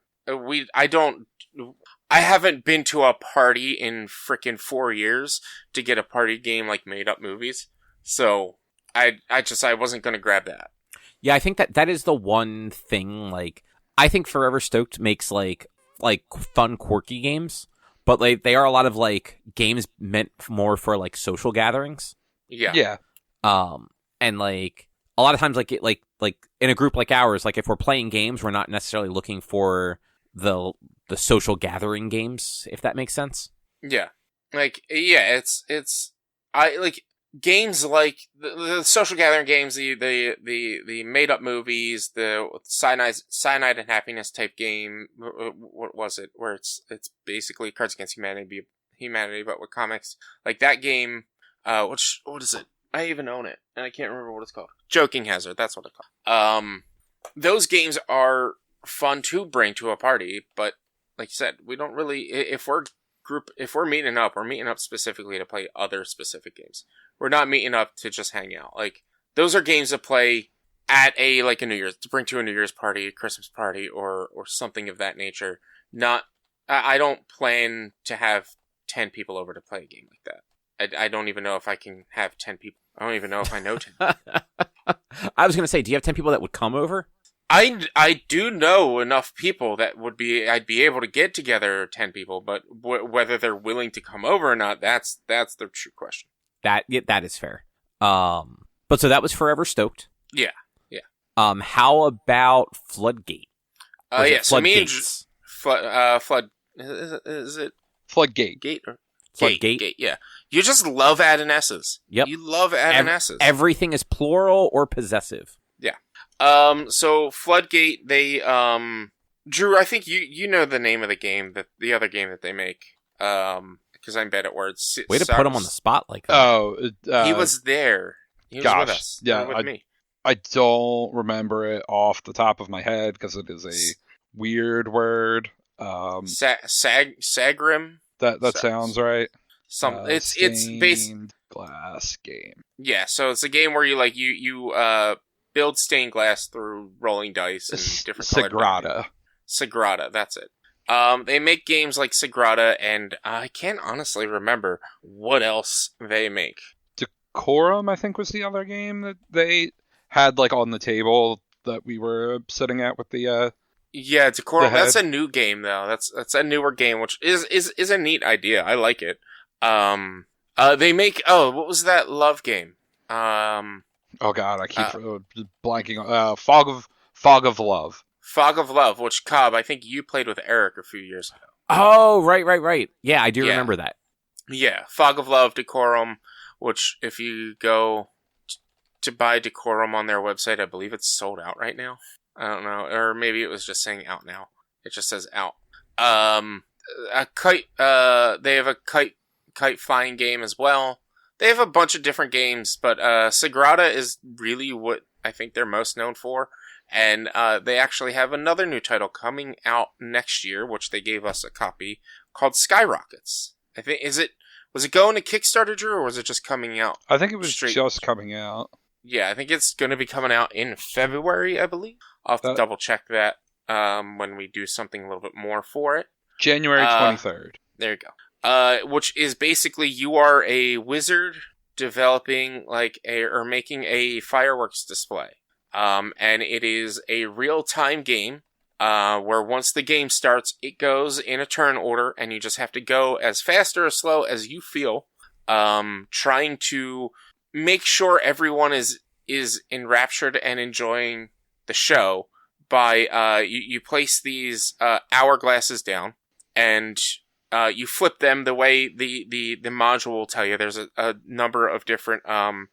haven't been to a party in frickin' 4 years to get a party game like Made Up Movies, so I wasn't gonna grab that. Yeah, I think that is the one thing, like, I think Forever Stoked makes, like fun, quirky games, but, like, they are a lot of, like, games meant more for, like, social gatherings. Yeah. Yeah. And, like, a lot of times, like in a group like ours, like, if we're playing games, we're not necessarily looking for the social gathering games, if that makes sense. Yeah. Like, yeah, I like games like the social gathering games, the made up movies, the cyanide and happiness type game. What was it? Where it's basically Cards Against Humanity, but with comics. Like that game. What is it? I even own it, and I can't remember what it's called. Joking Hazard. That's what it's called. Those games are fun to bring to a party, but like you said, we don't really. If we're meeting up, we're meeting up specifically to play other specific games. We're not meeting up to just hang out. Like, those are games to play at a New Year's, to bring to a New Year's party, a Christmas party, or something of that nature. I don't plan to have 10 people over to play a game like that. I don't even know if I can have 10 people. I don't even know if I know 10. I was going to say, do you have 10 people that would come over? I do know enough people that I'd be able to get together 10 people, but whether they're willing to come over or not, that's the true question. That is fair. But so that was Forever Stoked. Yeah. How about Floodgate? Yeah. So me and Floodgates? Flood. Is it Floodgate. Gate or Floodgate? Gate? Yeah. You just love adding S's. Yep. You love adding S's. Everything is plural or possessive. Yeah. So Floodgate, they Drew, I think you know the name of the game, the other game that they make. Because I'm bad at words. Way to put him on the spot like that. Oh, he was there. He was with us. Yeah, with me. I don't remember it off the top of my head because it is a weird word. Sagrim. That sounds right. It's based glass game. Yeah, so it's a game where you build stained glass through rolling dice and different colored Sagrada, that's it. They make games like Sagrada, and I can't honestly remember what else they make. Decorum, I think, was the other game that they had on the table that we were sitting at with the yeah, Decorum. That's a new game though. That's a newer game, which is a neat idea. I like it. They make what was that love game? Oh god, I keep blanking on Fog of Love. Fog of Love, which Cobb, I think you played with Eric a few years ago. Oh, right. Yeah, I do remember that. Yeah, Fog of Love, Decorum, which if you go to buy Decorum on their website, I believe it's sold out right now. I don't know, or maybe it was just saying out now. It just says out. A kite. They have a kite flying game as well. They have a bunch of different games, but Sagrada is really what I think they're most known for. And they actually have another new title coming out next year, which they gave us a copy, called Skyrockets. I think was it going to Kickstarter, Drew, or was it just coming out? I think it was just coming out. Yeah, I think it's going to be coming out in February, I believe. I'll have to double check that when we do something a little bit more for it. January 23rd. There you go. Which is basically you are a wizard developing making a fireworks display. And it is a real-time game, where once the game starts, it goes in a turn order, and you just have to go as fast or as slow as you feel, trying to make sure everyone is enraptured and enjoying the show by, you place these, hourglasses down, and you flip them the way the module will tell you. There's a number of different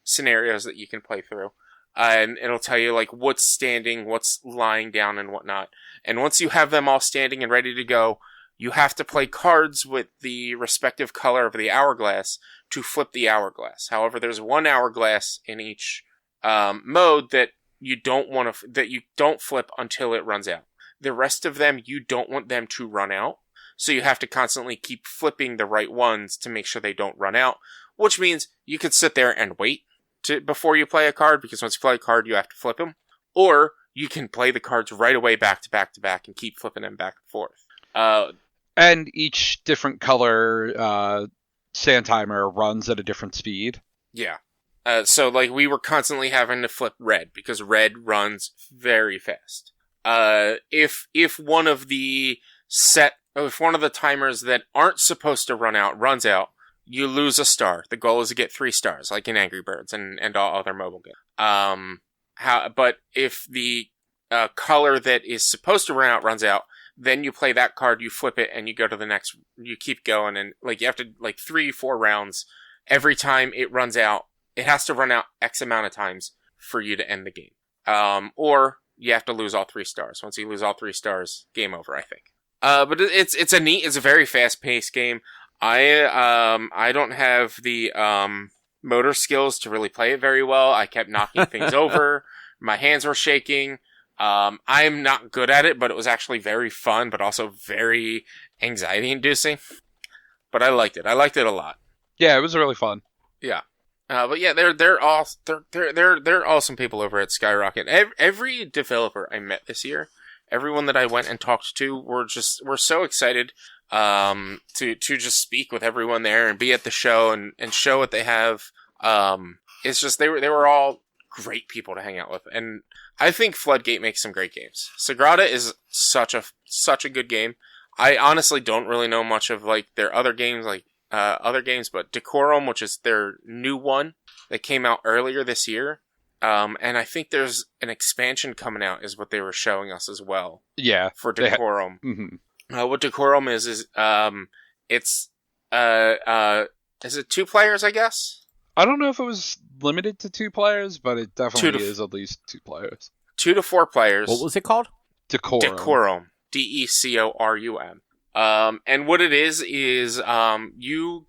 scenarios that you can play through. And it'll tell you like what's standing, what's lying down, and whatnot. And once you have them all standing and ready to go, you have to play cards with the respective color of the hourglass to flip the hourglass. However, there's one hourglass in each mode that you don't flip until it runs out. The rest of them, you don't want them to run out. So you have to constantly keep flipping the right ones to make sure they don't run out, which means you could sit there and wait before you play a card, because once you play a card, you have to flip them. Or you can play the cards right away back to back to back and keep flipping them back and forth. And each different color sand timer runs at a different speed. Yeah. So like we were constantly having to flip red because red runs very fast. If one of the timers that aren't supposed to run out runs out, you lose a star. The goal is to get 3 stars, like in Angry Birds and all other mobile games. But if the color that is supposed to run out runs out, then you play that card, you flip it, and you go to the next. You keep going, and like you have to 3-4 rounds. Every time it runs out, it has to run out X amount of times for you to end the game. Or you have to lose all 3 stars. Once you lose all 3 stars, game over, I think. But it's a very fast-paced game. I don't have the motor skills to really play it very well. I kept knocking things over. My hands were shaking. I'm not good at it, but it was actually very fun, but also very anxiety-inducing. But I liked it. I liked it a lot. Yeah, it was really fun. Yeah. But yeah, they're awesome people over at Skyrocket. Every developer I met this year, everyone that I went and talked to, were so excited to just speak with everyone there and be at the show and show what they have. It's just they were all great people to hang out with, and I think Floodgate makes some great games. Sagrada is such a good game. I honestly don't really know much of like their other games, but Decorum, which is their new one that came out earlier this year. And I think there's an expansion coming out, is what they were showing us as well. Yeah. For Decorum. Mm-hmm. What Decorum is it's is it 2 players, I guess? I don't know if it was limited to 2 players, but it definitely is at least 2 players. 2 to 4 players. What was it called? Decorum. Decorum. Decorum. And what it is you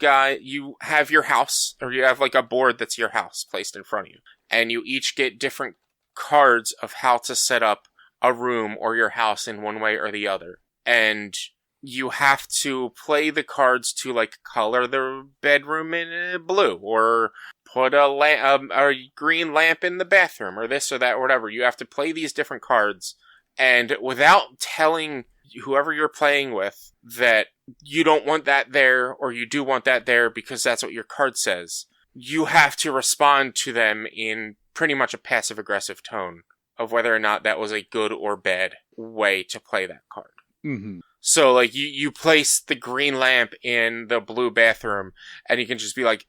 have your house, or you have like a board that's your house placed in front of you, and you each get different cards of how to set up a room or your house in one way or the other. And you have to play the cards to like color the bedroom in blue, or put a green lamp in the bathroom, or this or that, or whatever. You have to play these different cards, and without telling whoever you're playing with that you don't want that there, or you do want that there because that's what your card says, you have to respond to them in pretty much a passive-aggressive tone of whether or not that was a good or bad way to play that card. Mm-hmm. So, like, you place the green lamp in the blue bathroom, and you can just be like,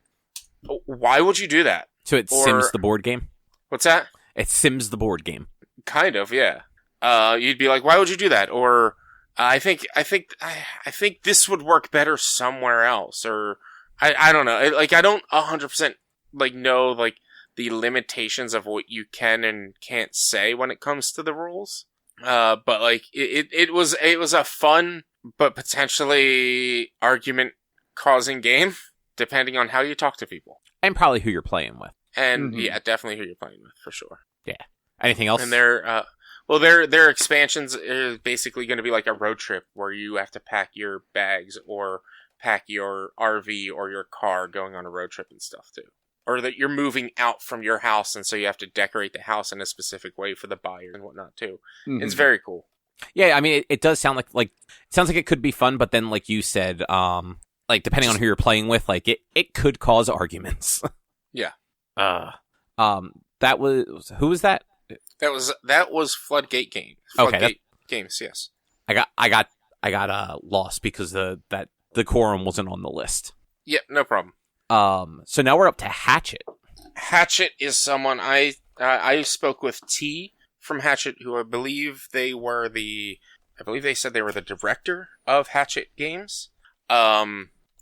why would you do that? So it sims the board game? What's that? It sims the board game. Kind of, yeah. You'd be like, why would you do that? Or, I think this would work better somewhere else, or I don't know. Like, I don't 100% like know like the limitations of what you can and can't say when it comes to the rules. But like it was a fun but potentially argument causing game, depending on how you talk to people, and probably who you're playing with. And yeah, definitely who you're playing with for sure. Yeah. Anything else? And their expansions is basically going to be like a road trip where you have to pack your bags or pack your RV or your car going on a road trip and stuff too. Or that you're moving out from your house, and so you have to decorate the house in a specific way for the buyer and whatnot too. Mm-hmm. It's very cool. Yeah, I mean, it does sound like it sounds like it could be fun, but then like you said, like depending on who you're playing with, like it could cause arguments. Yeah. That was, who was that? That was Floodgate Games. Floodgate Games, yes. I got lost because that Decorum wasn't on the list. Yep, no problem. So now we're up to Hatchet. Hatchet is someone I spoke with T from Hatchet, who I believe they said they were the director of Hatchet Games.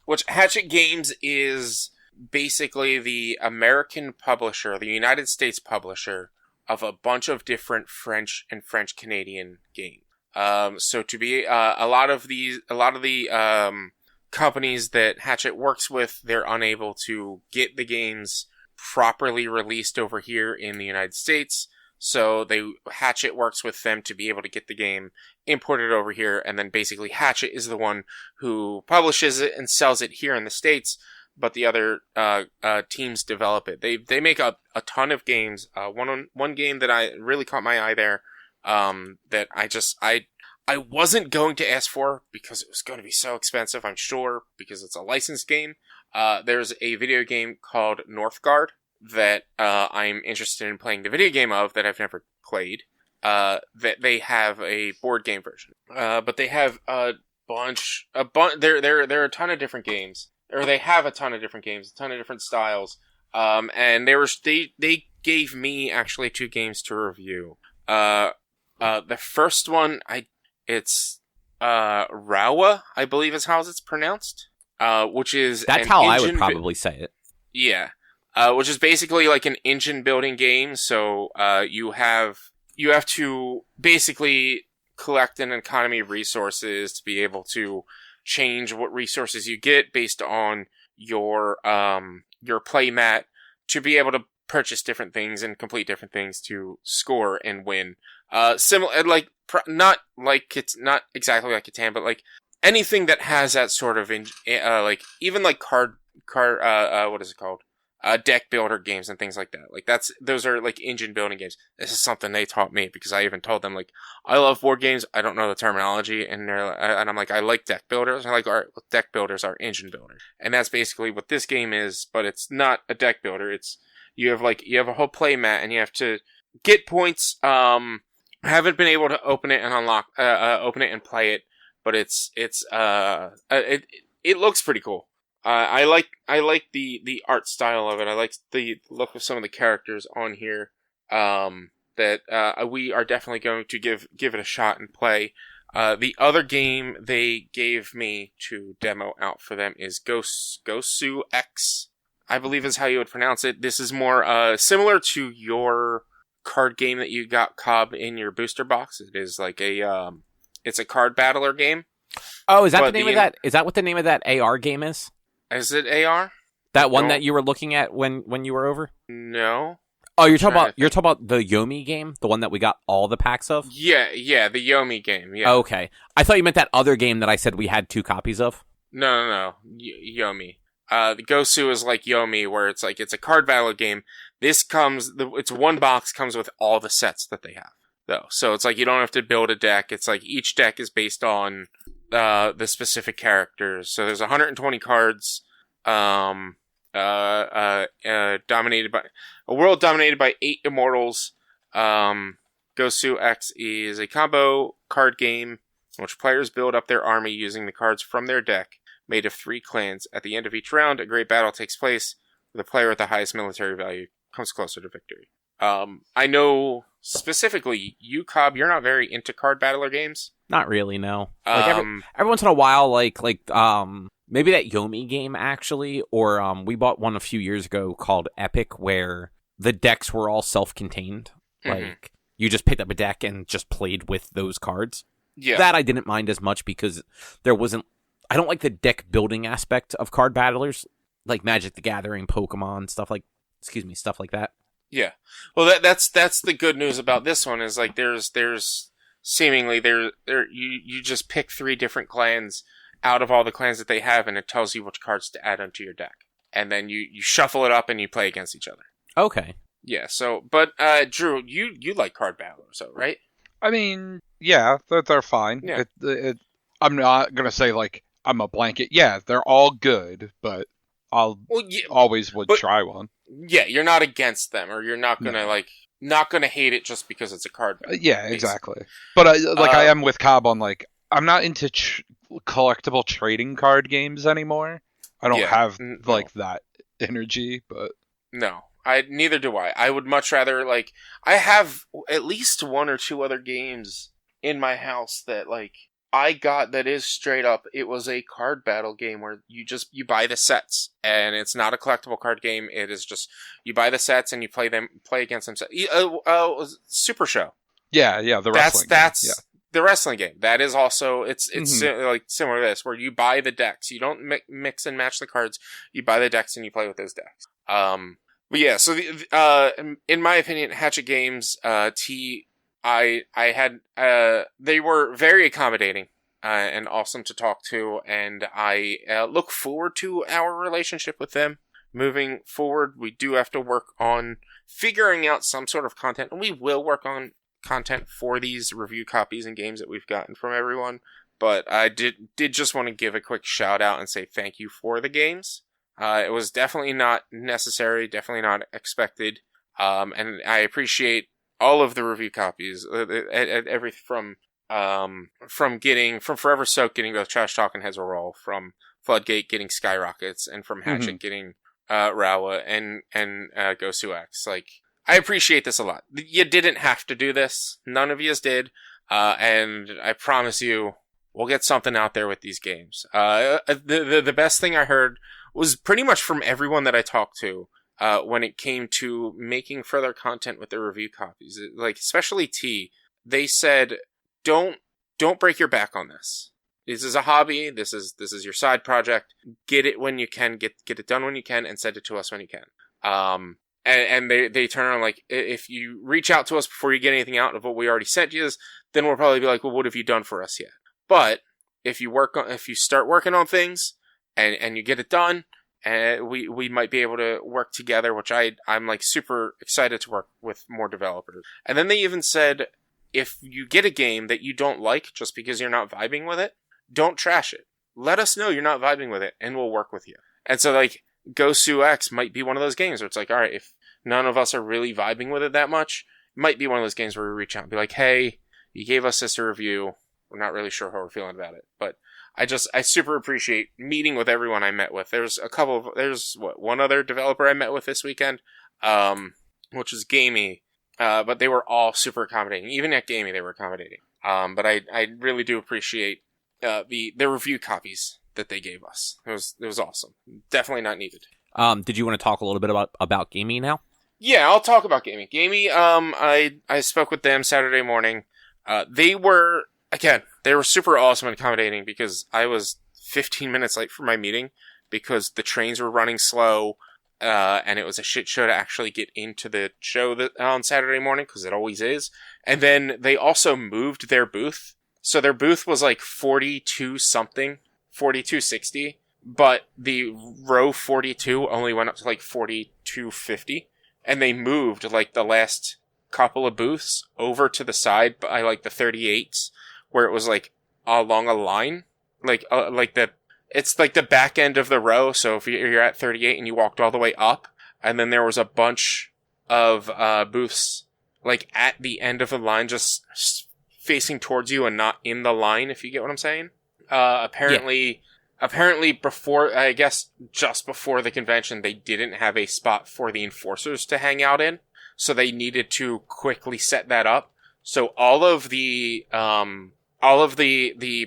Which Hatchet Games is basically the American publisher, the United States publisher of a bunch of different French and French Canadian games. So to be a lot of the companies that Hatchet works with, they're unable to get the games properly released over here in the United States. So Hatchet works with them to be able to get the game imported over here, and then basically Hatchet is the one who publishes it and sells it here in the States, but the other teams develop it. They make a ton of games. One game that I really caught my eye there, that I wasn't going to ask for because it was going to be so expensive, I'm sure, because it's a licensed game. There's a video game called Northgard that I'm interested in playing the video game of that I've never played. That they have a board game version. But they have there are a ton of different games, or they have a ton of different games, a ton of different styles. And they gave me actually 2 games to review. The first one, it's Rawa, I believe is how it's pronounced. Which is that's how I would probably say it. Yeah. Which is basically like an engine building game. So you have to basically collect an economy of resources to be able to change what resources you get based on your play mat, to be able to purchase different things and complete different things to score and win. Similar, like not exactly like Catan, but like anything that has that sort of like even like card what is it called? Deck builder games and things like that. Like those are like engine building games. This is something they taught me because I even told them, like, I love board games. I don't know the terminology, and I'm like, I like deck builders. I like deck builders are engine builders, and that's basically what this game is. But it's not a deck builder. It's you have a whole play mat, and you have to get points. Haven't been able to open it and unlock, open it and play it, but it looks pretty cool. I like the art style of it. I like the look of some of the characters on here. That we are definitely going to give it a shot and play. The other game they gave me to demo out for them is Gosu X, I believe is how you would pronounce it. This is more similar to your card game that you got, Cobb, in your booster box. It is like it's a card battler game. Oh, is that the name of that? Is that what the name of that AR game is? Is it AR? That one that you were looking at when you were over? No. Oh, you're talking about the Yomi game, the one that we got all the packs of? Yeah, the Yomi game. Yeah. Okay, I thought you meant that other game that I said we had 2 copies of. No. Yomi. The Gosu is like Yomi, where it's a card battle game. This it's one box, comes with all the sets that they have, though. So it's like you don't have to build a deck. It's like each deck is based on the specific characters. So there's 120 cards. Dominated by a world dominated by 8 immortals. Gosu X is a combo card game in which players build up their army using the cards from their deck, made of 3 clans. At the end of each round, a great battle takes place. The player with the highest military value comes closer to victory. I know specifically you, Cobb, you're not very into card battler games. Not really, no. Like every once in a while, like maybe that Yomi game actually, or we bought one a few years ago called Epic, where the decks were all self-contained. Mm-hmm. Like you just picked up a deck and just played with those cards. Yeah, that I didn't mind as much because there wasn't. I don't like the deck building aspect of card battlers, like Magic the Gathering, Pokemon, stuff like that. Yeah, well, that's the good news about this one is like there's seemingly you just pick 3 different clans out of all the clans that they have, and it tells you which cards to add onto your deck, and then you shuffle it up and you play against each other. Okay. Yeah. So, but Drew, you like card battlers, so right? I mean, yeah, they're fine. Yeah. I'm not gonna say like I'm a blanket. Yeah, they're all good, but always would try one. Yeah, you're not against them, or you're not gonna not gonna hate it just because it's a card battle. Yeah, exactly. But I am with Cobb on like I'm not into collectible trading card games anymore. I don't have that energy, but no. Neither do I. I would much rather I have at least 1 or 2 other games in my house that I got that is straight up, it was a card battle game where you buy the sets, and it's not a collectible card game. It is just, you buy the sets and you play against them. Super Show. Yeah, the wrestling game. That's the wrestling game. That is also, it's like similar to this, where you buy the decks. You don't mix and match the cards. You buy the decks and you play with those decks. But yeah, so in my opinion, Hatchet Games, I had, they were very accommodating, and awesome to talk to, and I look forward to our relationship with them moving forward. We do have to work on figuring out some sort of content, and we will work on content for these review copies and games that we've gotten from everyone, but I did just want to give a quick shout out and say thank you for the games. It was definitely not necessary, definitely not expected, and I appreciate all of the review copies, everything from Forever Soak getting both Trash Talk and Heads Will Roll, from Floodgate getting Skyrockets, and from Hatchet getting Rawa and Gosu X. Like, I appreciate this a lot. You didn't have to do this. None of yous did. And I promise you, we'll get something out there with these games. The best thing I heard was pretty much from everyone that I talked to, when it came to making further content with the review copies. Like, especially T, they said, don't break your back on this. This is a hobby. This is your side project. Get it when you can. Get it done when you can, and send it to us when you can. And they turn around, like, if you reach out to us before you get anything out of what we already sent you, then we'll probably be like, well, what have you done for us yet? But if you start working on things and you get it done, and we might be able to work together, which I'm like super excited to work with more developers. And then they even said, if you get a game that you don't like just because you're not vibing with it, don't trash it. Let us know you're not vibing with it, and we'll work with you. And so, like, Gosu X might be one of those games where it's like, all right, if none of us are really vibing with it that much, it might be one of those games where we reach out and be like, hey, you gave us this to review. We're not really sure how we're feeling about it. But I super appreciate meeting with everyone I met with. There's one other developer I met with this weekend, which is Gamey. But they were all super accommodating. Even at Gamey, they were accommodating. But I really do appreciate the review copies that they gave us. It was awesome. Definitely not needed. Did you want to talk a little bit about Gamey now? Yeah, I'll talk about Gamey. Gamey, I spoke with them Saturday morning. They were super awesome and accommodating, because I was 15 minutes late for my meeting because the trains were running slow, and it was a shit show to actually get into the show on Saturday morning, because it always is. And then they also moved their booth. So their booth was like 4260, but the row 42 only went up to like 4250, and they moved like the last couple of booths over to the side by like the 38s, where it was like along a line, it's like the back end of the row. So if you're at 38 and you walked all the way up, and then there was a bunch of booths like at the end of the line, just facing towards you and not in the line, if you get what I'm saying. Apparently before, I guess just before the convention, they didn't have a spot for the enforcers to hang out in, so they needed to that set that up. So all of the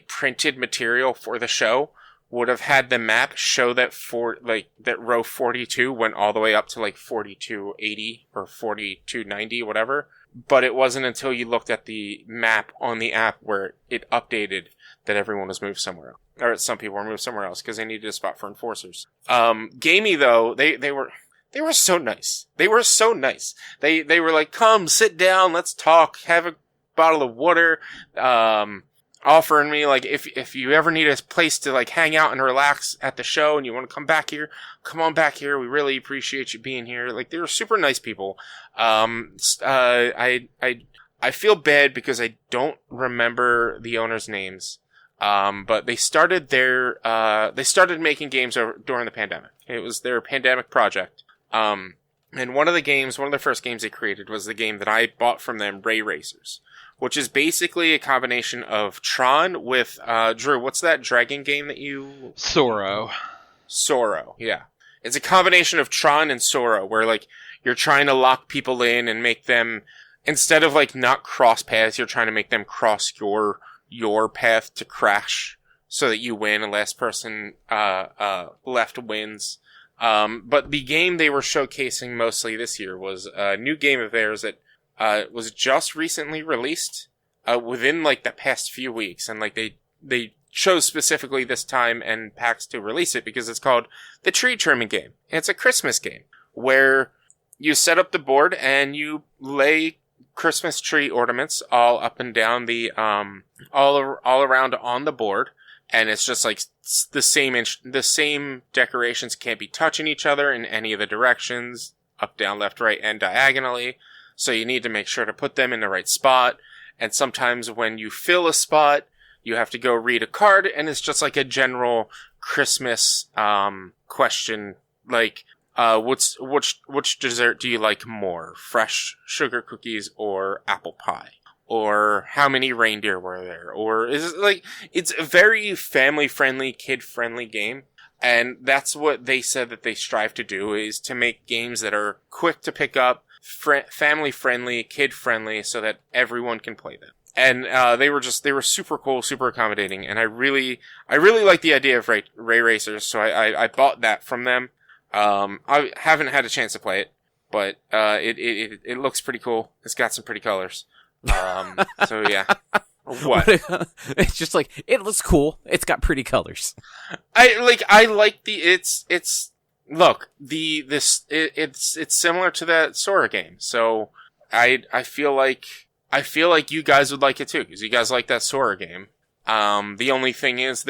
printed material for the show would have had the map show that that row 42 went all the way up to like 4280 or 4290, whatever. But it wasn't until you looked at the map on the app where it updated that everyone was moved somewhere else. Or some people were moved somewhere else because they needed a spot for enforcers. Gamey, though, they were so nice. They were so nice. They were like, come, sit down, let's talk, have a bottle of water, offering me, like, if you ever need a place to, like, hang out and relax at the show and you want to come back here, come on back here. We really appreciate you being here. Like, they were super nice people. I feel bad because I don't remember the owners' names. But they started making games during the pandemic. It was their pandemic project. And one of their first games they created was the game that I bought from them, Ray Racers, which is basically a combination of Tron with, Drew, what's that dragon game that you... Sorrow, yeah. It's a combination of Tron and Sorrow, where, like, you're trying to lock people in and make them, instead of, like, not cross paths, you're trying to make them cross your your path to crash so that you win and last person left wins. But the game they were showcasing mostly this year was a new game of theirs that was just recently released within like the past few weeks, and like they chose specifically this time and PAX to release it because it's called the Tree Trimming Game. And it's a Christmas game where you set up the board and you lay Christmas tree ornaments all up and down the all around on the board, and it's just like the same decorations can't be touching each other in any of the directions, up, down, left, right, and diagonally. So you need to make sure to put them in the right spot. And sometimes when you fill a spot, you have to go read a card, and it's just like a general Christmas question, like which dessert do you like more? Fresh sugar cookies or apple pie? Or how many reindeer were there? Or is it like, it's a very family-friendly, kid-friendly game. And that's what they said that they strive to do, is to make games that are quick to pick up, family-friendly, kid-friendly, so that everyone can play them. And they were super cool, super accommodating, and I really like the idea of Ray Racers, so I bought that from them. I haven't had a chance to play it, but it looks pretty cool. It's got some pretty colors. So yeah. What? It's just like, it looks cool. It's got pretty colors. I like it's similar to that Sora game. So I feel like you guys would like it too, because you guys like that Sora game. The only thing is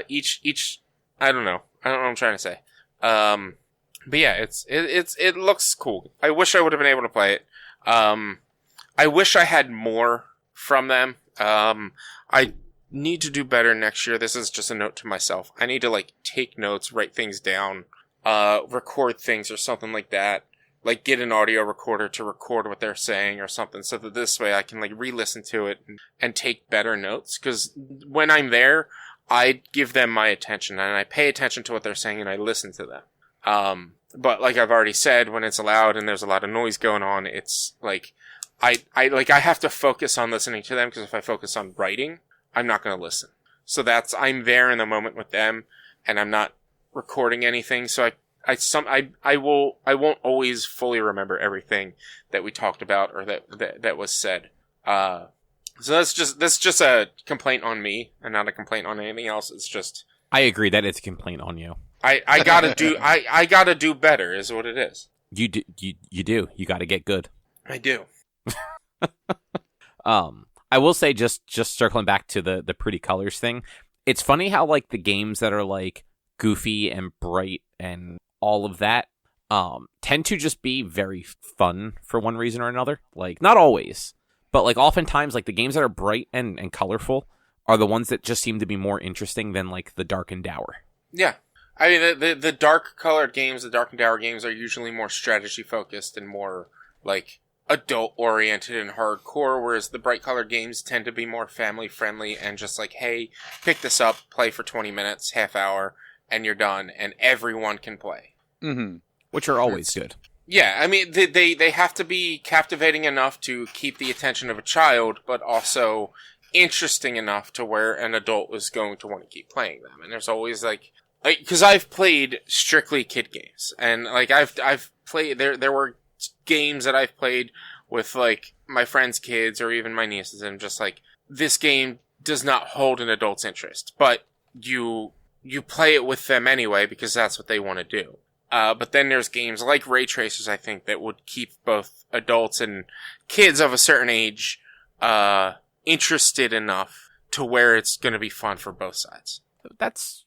each I don't know what I'm trying to say. But yeah, it looks cool. I wish I would have been able to play it. I wish I had more from them. I need to do better next year. This is just a note to myself. I need to like take notes, write things down, record things or something like that. Like get an audio recorder to record what they're saying or something, so that this way I can like re-listen to it and take better notes. Cause when I'm there, I give them my attention and I pay attention to what they're saying and I listen to them. But like I've already said, when it's loud and there's a lot of noise going on, it's like, I have to focus on listening to them, because if I focus on writing, I'm not going to listen. So I'm there in the moment with them and I'm not recording anything. So I won't always fully remember everything that we talked about or that was said. So that's just a complaint on me and not a complaint on anything else. It's just, I agree that it's a complaint on you. I gotta do better is what it is. You do. You gotta get good. I do. I will say, just circling back to the pretty colors thing, it's funny how like the games that are like goofy and bright and all of that tend to just be very fun for one reason or another. Like, not always, but like oftentimes, like the games that are bright and colorful are the ones that just seem to be more interesting than like the dark and dour. Yeah. I mean, the dark colored games, the dark and dour games are usually more strategy focused and more like adult oriented and hardcore, whereas the bright colored games tend to be more family friendly and just like, hey, pick this up, play for 20 minutes, half hour, and you're done, and everyone can play. Mm-hmm. Which are always good. Yeah, I mean, they have to be captivating enough to keep the attention of a child, but also interesting enough to where an adult is going to want to keep playing them. And there's always like, because I've played strictly kid games, and like I've played, there were games that I've played with like my friends' kids or even my nieces, and just like, this game does not hold an adult's interest, but you play it with them anyway because that's what they want to do. But then there's games like Ray Tracers, I think, that would keep both adults and kids of a certain age interested enough to where it's going to be fun for both sides. That's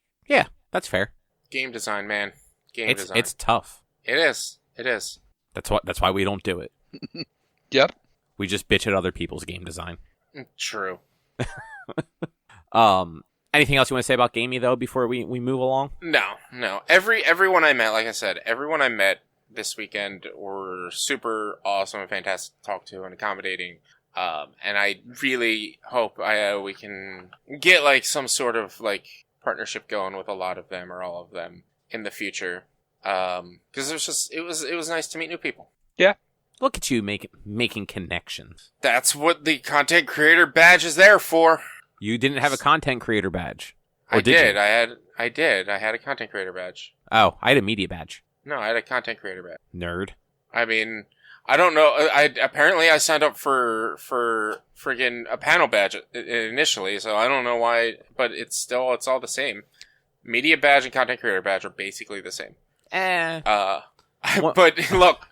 fair. Game design, man. Design. It's tough. It is. That's why we don't do it. Yep. We just bitch at other people's game design. True. Anything else you want to say about Gamey, though, before we move along? No. Everyone I met, like I said, everyone I met this weekend were super awesome and fantastic to talk to and accommodating. And I really hope we can get like some sort of like partnership going with a lot of them or all of them in the future. Because it was nice to meet new people. Yeah. Look at you making connections. That's what the content creator badge is there for. You didn't have a content creator badge. Or I did. you? I had a content creator badge. Oh, I had a media badge. No, I had a content creator badge. Nerd. I mean, I don't know. Apparently I signed up for friggin' a panel badge initially, so I don't know why, but it's all the same. Media badge and content creator badge are basically the same. But look,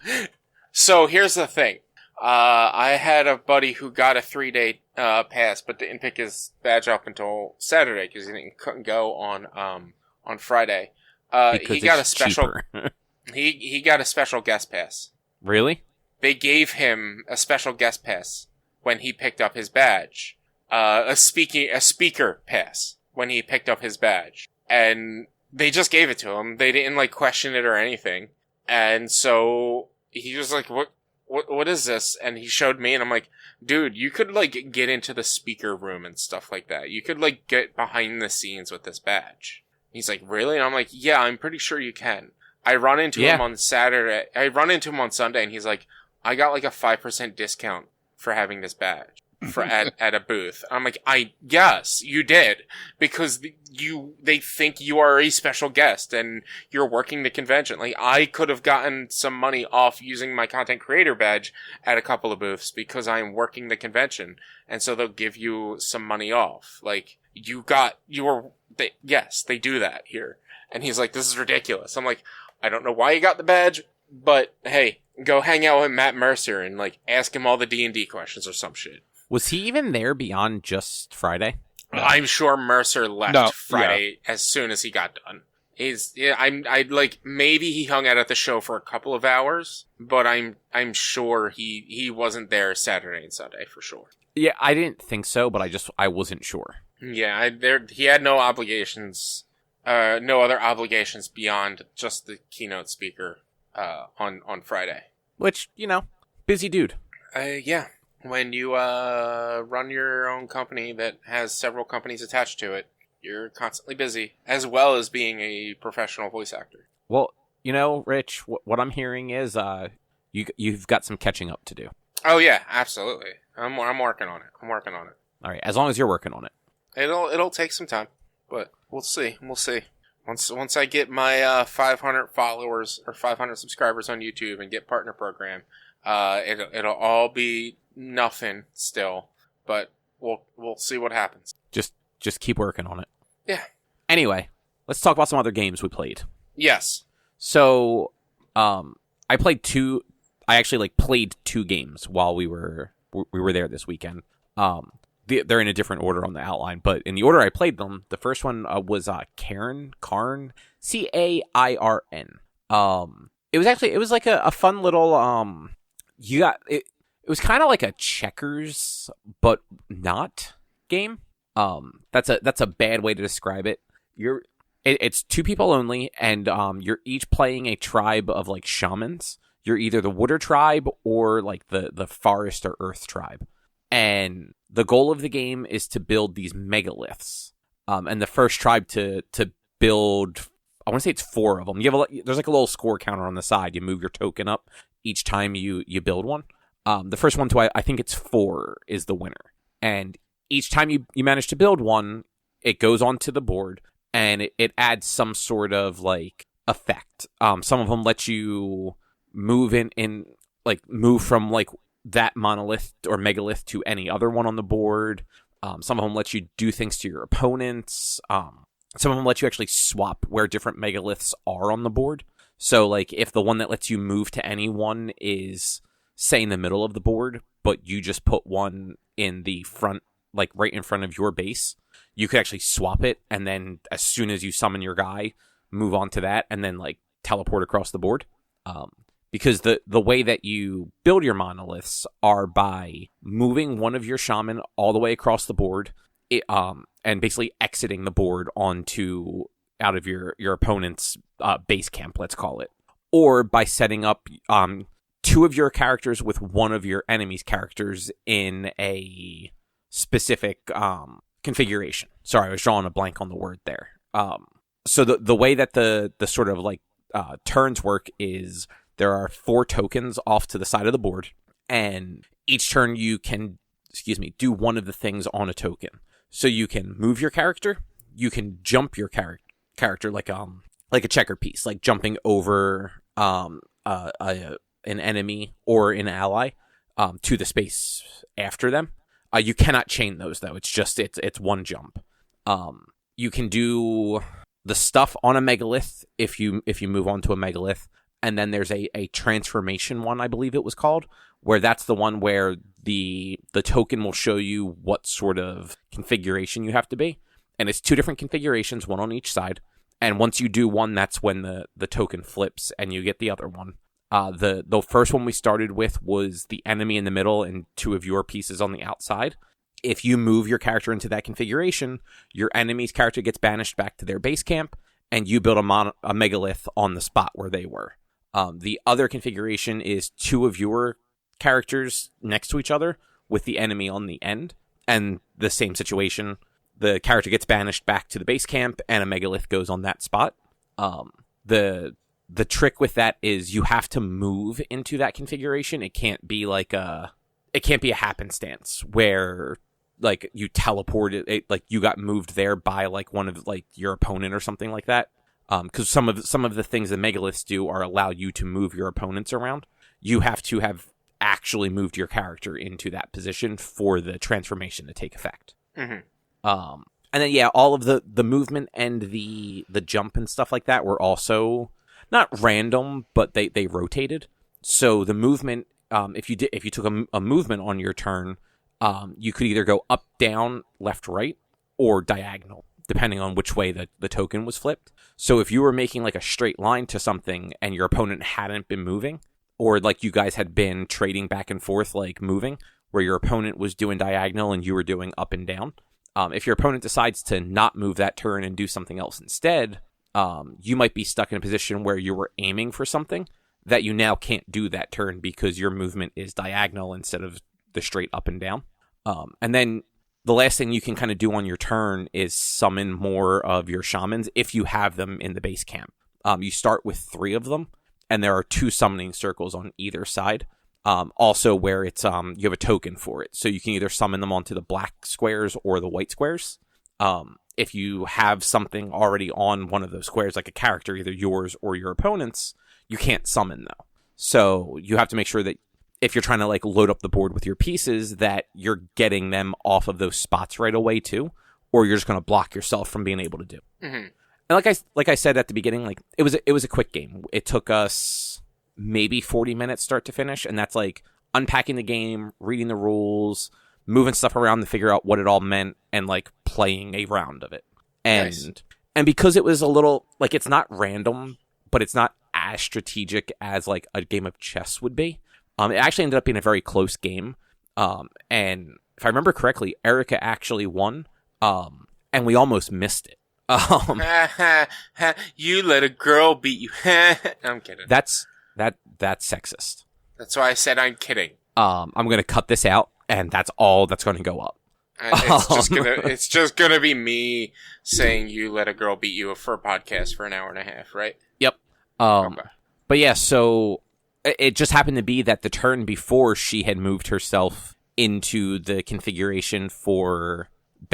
so here's the thing. I had a buddy who got a 3-day pass, but didn't pick his badge up until Saturday because he couldn't go on Friday. He got a special. he got a special guest pass. Really? They gave him a special guest pass when he picked up his badge. A speaker pass when he picked up his badge, and they just gave it to him. They didn't like question it or anything, and so he was like, What is this? And he showed me, and I'm like, dude, you could, like, get into the speaker room and stuff like that. You could, like, get behind the scenes with this badge. He's like, really? And I'm like, yeah, I'm pretty sure you can. I run into him on Saturday. I run into him on Sunday, and he's like, I got, like, a 5% discount for having this badge at a booth. I'm like, yes, you did. Because they think you are a special guest and you're working the convention. Like, I could have gotten some money off using my content creator badge at a couple of booths because I'm working the convention. And so they'll give you some money off. Like, yes, they do that here. And he's like, this is ridiculous. I'm like, I don't know why you got the badge, but hey, go hang out with Matt Mercer and, like, ask him all the D&D questions or some shit. Was he even there beyond just Friday? I'm sure Mercer left Friday as soon as he got done. I like, maybe he hung out at the show for a couple of hours, but I'm sure he wasn't there Saturday and Sunday for sure. Yeah, I didn't think so, but I wasn't sure. Yeah, he had no obligations, no other obligations beyond just the keynote speaker, on Friday. Which, busy dude. Yeah. When you run your own company that has several companies attached to it, you're constantly busy, as well as being a professional voice actor. Well, Rich, what I'm hearing is you've got some catching up to do. Oh yeah, absolutely. I'm working on it. All right, as long as you're working on it. It'll take some time, but we'll see. Once I get my 500 followers or 500 subscribers on YouTube and get partner program, it'll all be nothing still, but we'll see what happens. Just keep working on it. Yeah. Anyway, let's talk about some other games we played. Yes. So, I actually played 2 games while we were there this weekend. They're in a different order on the outline, but in the order I played them, the first one was Cairn, Cairn. It was like a fun little it was kind of like a checkers but not game. That's a bad way to describe it. It's 2 people only, and you're each playing a tribe of like shamans. You're either the water tribe or like the forest or earth tribe. And the goal of the game is to build these megaliths. And the first tribe to build, I want to say it's 4 of them. There's like a little score counter on the side. You move your token up each time you build one. The first one to, I think it's 4, is the winner. And each time you manage to build one, it goes onto the board, and it adds some sort of, like, effect. Some of them let you move move from, like, that monolith or megalith to any other one on the board. Some of them let you do things to your opponents. Some of them let you actually swap where different megaliths are on the board. So, like, if the one that lets you move to anyone is, say, in the middle of the board, but you just put one in the front, like, right in front of your base, you could actually swap it, and then as soon as you summon your guy, move on to that, and then, like, teleport across the board. Because the way that you build your monoliths are by moving one of your shaman all the way across the board, and basically exiting the board out of your opponent's base camp, let's call it. Or by setting up 2 of your characters with one of your enemy's characters in a specific configuration. Sorry, I was drawing a blank on the word there. So the way that the sort of like turns work is there are 4 tokens off to the side of the board, and each turn you can, do one of the things on a token. So you can move your character, you can jump your character like a checker piece, like jumping over an enemy or an ally to the space after them. You cannot chain those though. It's one jump. You can do the stuff on a megalith if you move on to a megalith, and then there's a transformation one, I believe it was called, where that's the one where the token will show you what sort of configuration you have to be, and it's 2 different configurations, one on each side. And once you do one, that's when the token flips and you get the other one. The first one we started with was the enemy in the middle and 2 of your pieces on the outside. If you move your character into that configuration, your enemy's character gets banished back to their base camp, and you build a megalith on the spot where they were. The other configuration is 2 of your characters next to each other with the enemy on the end, and the same situation. The character gets banished back to the base camp, and a megalith goes on that spot. The trick with that is you have to move into that configuration. It can't be a happenstance where like you teleported it, like you got moved there by like one of like your opponent or something like that. Because some of the things the megaliths do are allow you to move your opponents around. You have to have actually moved your character into that position for the transformation to take effect. Mm-hmm. And then all of the movement and the jump and stuff like that were also not random, but they rotated. So the movement, if you took a movement on your turn, you could either go up, down, left, right, or diagonal, depending on which way the token was flipped. So if you were making like a straight line to something and your opponent hadn't been moving, or like you guys had been trading back and forth like moving, where your opponent was doing diagonal and you were doing up and down, if your opponent decides to not move that turn and do something else instead, you might be stuck in a position where you were aiming for something that you now can't do that turn because your movement is diagonal instead of the straight up and down. And then the last thing you can kind of do on your turn is summon more of your shamans if you have them in the base camp. You start with 3 of them, and there are 2 summoning circles on either side. Also where it's you have a token for it, so you can either summon them onto the black squares or the white squares. If you have something already on one of those squares, like a character, either yours or your opponent's, you can't summon though. So you have to make sure that if you're trying to like load up the board with your pieces, that you're getting them off of those spots right away too, or you're just going to block yourself from being able to do. Mm-hmm. And like I said at the beginning, like it was a quick game. It took us maybe 40 minutes start to finish, and that's like unpacking the game, reading the rules, moving stuff around to figure out what it all meant, and like playing a round of it. And Nice. And because it was a little like, it's not random, but it's not as strategic as like a game of chess would be. It actually ended up being a very close game. And if I remember correctly, Erica actually won. And we almost missed it. You let a girl beat you. I'm kidding. That's sexist. That's why I said I'm kidding. I'm going to cut this out, and that's all that's going to go up. And it's just gonna be me saying you let a girl beat you for a podcast for an hour and a half, right? Yep. Okay. But yeah, so it just happened to be that the turn before she had moved herself into the configuration for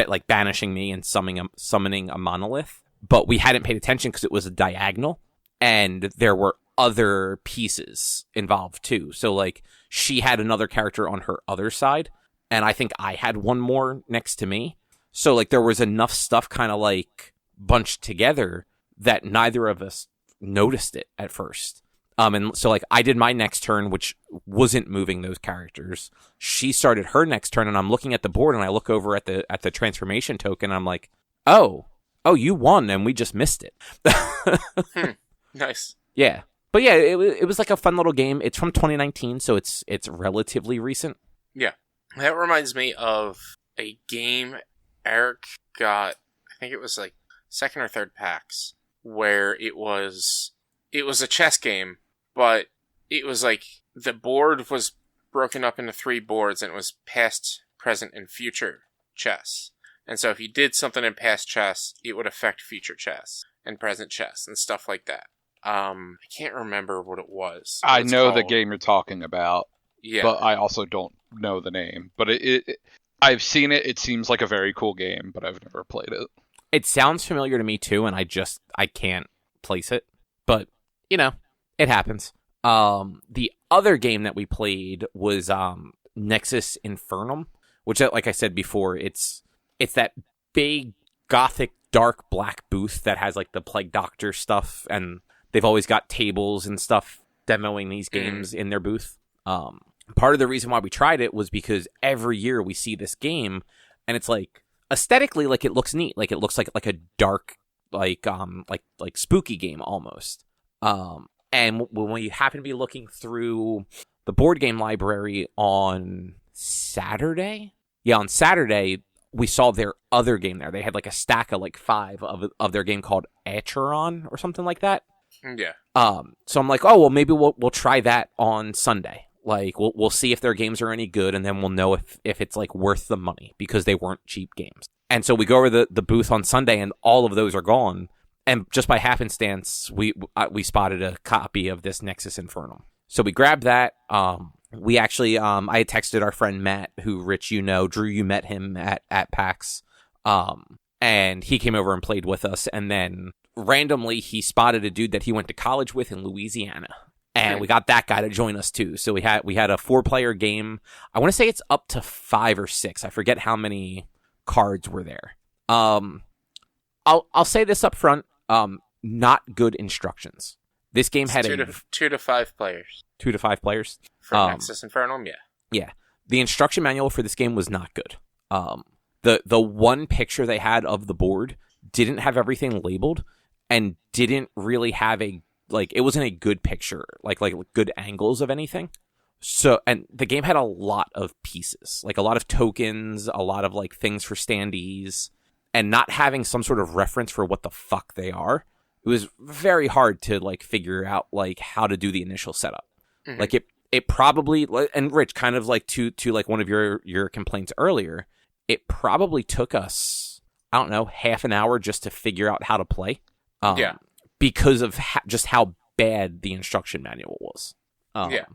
like banishing me and summoning a monolith, but we hadn't paid attention because it was a diagonal, and there were other pieces involved too. So like she had another character on her other side, and I think I had one more next to me. So like there was enough stuff kind of like bunched together that neither of us noticed it at first. And so like I did my next turn, which wasn't moving those characters. She started her next turn, and I'm looking at the board, and I look over at the transformation token, and I'm like, oh, you won, and we just missed it. Nice. Yeah. But yeah, it was like a fun little game. It's from 2019, so it's relatively recent. Yeah. That reminds me of a game Eric got, I think it was like second or third PAX, where it was a chess game, but it was like the board was broken up into 3 boards, and it was past, present, and future chess. And so if you did something in past chess, it would affect future chess and present chess and stuff like that. I can't remember what it was. I know the game you're talking about, Yeah. but I also don't know the name. But I've seen it. It seems like a very cool game, but I've never played it. It sounds familiar to me too, and I can't place it. But it happens. The other game that we played was Nexus Infernum, which, like I said before, it's that big gothic dark black booth that has like the Plague Doctor stuff, and they've always got tables and stuff demoing these games in their booth. Part of the reason why we tried it was because every year we see this game, and it's like aesthetically, like it looks neat, like it looks like a dark, like spooky game almost. And when we happen to be looking through the board game library on Saturday, we saw their other game there. They had like a stack of like 5 of their game called Acheron or something like that. Yeah. So I'm like, oh well, maybe we'll try that on Sunday. Like we'll see if their games are any good, and then we'll know if it's like worth the money, because they weren't cheap games. And so we go over the booth on Sunday, and all of those are gone. And just by happenstance, we spotted a copy of this Nexus Infernum. So we grabbed that. We actually, I had texted our friend Matt, who, Rich, Drew, you met him at PAX. And he came over and played with us. And then randomly, he spotted a dude that he went to college with in Louisiana. And we got that guy to join us too. So we had a 4-player game. I want to say it's up to 5 or 6. I forget how many cards were there. I'll say this up front. Not good instructions. This game had 2 to 5 players. 2 to 5 players? For Nexus Infernum, yeah. Yeah. The instruction manual for this game was not good. The one picture they had of the board didn't have everything labeled, and didn't really have it wasn't a good picture, like good angles of anything. So, and the game had a lot of pieces, like a lot of tokens, a lot of like things for standees, and not having some sort of reference for what the fuck they are. It was very hard to like figure out like how to do the initial setup. Mm-hmm. Like it probably, and Rich, kind of like to like one of your complaints earlier, it probably took us, I don't know, half an hour just to figure out how to play. Yeah. Because of just how bad the instruction manual was. Yeah.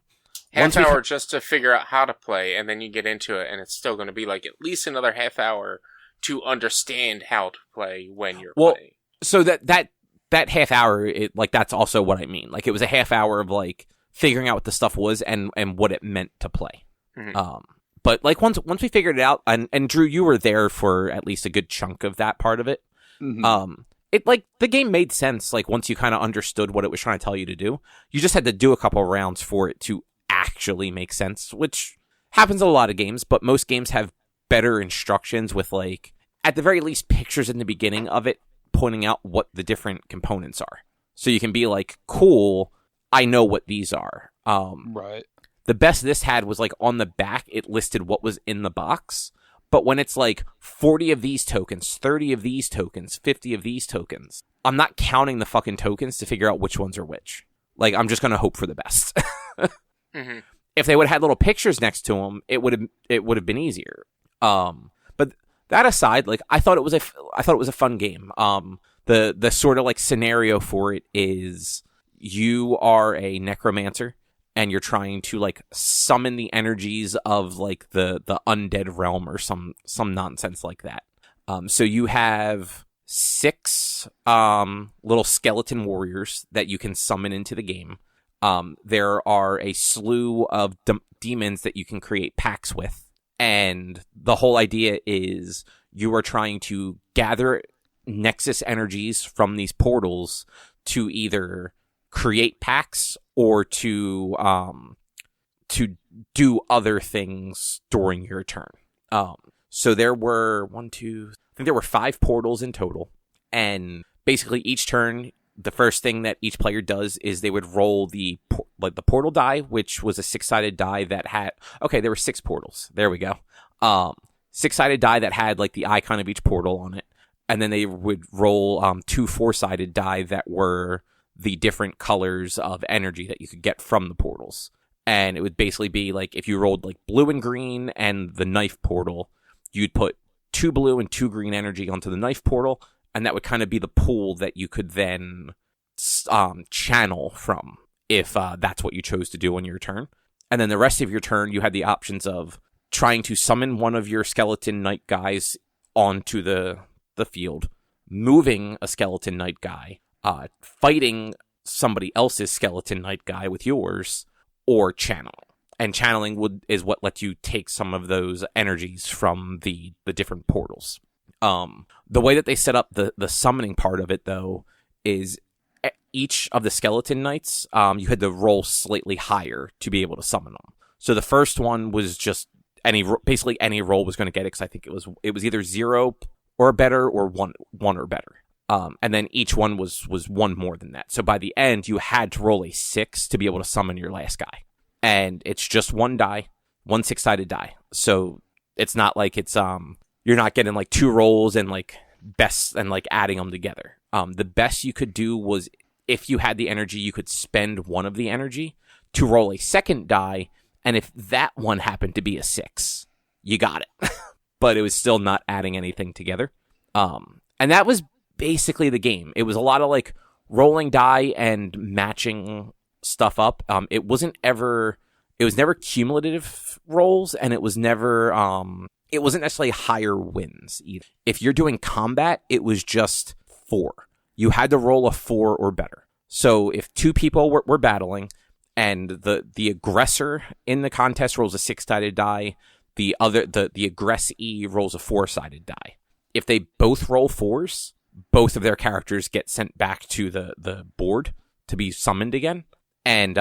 Half hour just to figure out how to play, and then you get into it, and it's still going to be like at least another half hour to understand how to play when you're playing. So that half hour, that's also what I mean. Like, it was a half hour of like figuring out what the stuff was and what it meant to play. Mm-hmm. But like once we figured it out, and Drew, you were there for at least a good chunk of that part of it. Mm-hmm. It like the game made sense. Like once you kind of understood what it was trying to tell you to do, you just had to do a couple rounds for it to actually make sense, which happens in a lot of games. But most games have better instructions with like, at the very least, pictures in the beginning of it pointing out what the different components are. So you can be like, cool, I know what these are. Right. The best this had was like on the back, it listed what was in the box. But when it's like 40 of these tokens, 30 of these tokens, 50 of these tokens, I'm not counting the fucking tokens to figure out which ones are which. Like, I'm just going to hope for the best. Mm-hmm. If they would have had little pictures next to them, it would have been easier. But that aside, like, I thought it was a fun game. The sort of like scenario for it is you are a necromancer, and you're trying to like summon the energies of like the undead realm or some nonsense like that. So you have 6 little skeleton warriors that you can summon into the game. There are a slew of demons that you can create PAX with. And the whole idea is you are trying to gather Nexus energies from these portals to either create PAX or to do other things during your turn. So there were I think there were 5 portals in total, and basically each turn, the first thing that each player does is they would roll the portal die, which was a 6-sided die that had, there were 6 portals. There we go. 6-sided die that had like the icon of each portal on it, and then they would roll 2 4-sided die that were the different colors of energy that you could get from the portals. And it would basically be like, if you rolled like blue and green and the knife portal, you'd put 2 blue and 2 green energy onto the knife portal, and that would kind of be the pool that you could then channel from if that's what you chose to do on your turn. And then the rest of your turn, you had the options of trying to summon one of your skeleton knight guys onto the field, moving a skeleton knight guy, fighting somebody else's skeleton knight guy with yours, or channeling. And channeling is what lets you take some of those energies from the different portals. The way that they set up the summoning part of it, though, is each of the skeleton knights, you had to roll slightly higher to be able to summon them. So the first one was just basically any roll was going to get it, because I think it was either 0 or better or 1 or better. And then each one was 1 more than that. So by the end, you had to roll a 6 to be able to summon your last guy. And it's just 1 die, 1 6-sided die. So it's not like it's you're not getting like 2 rolls and like best and like adding them together. The best you could do was, if you had the energy, you could spend 1 of the energy to roll a second die, and if that one happened to be a 6, you got it. But it was still not adding anything together. And that was basically the game. It was a lot of like rolling die and matching stuff up. It was never cumulative rolls, and it wasn't necessarily higher wins either. If you're doing combat, it was just 4. You had to roll a 4 or better. So if 2 people were battling, and the aggressor in the contest rolls a 6-sided die, the aggressee rolls a 4-sided die. If they both roll 4s, both of their characters get sent back to the board to be summoned again, and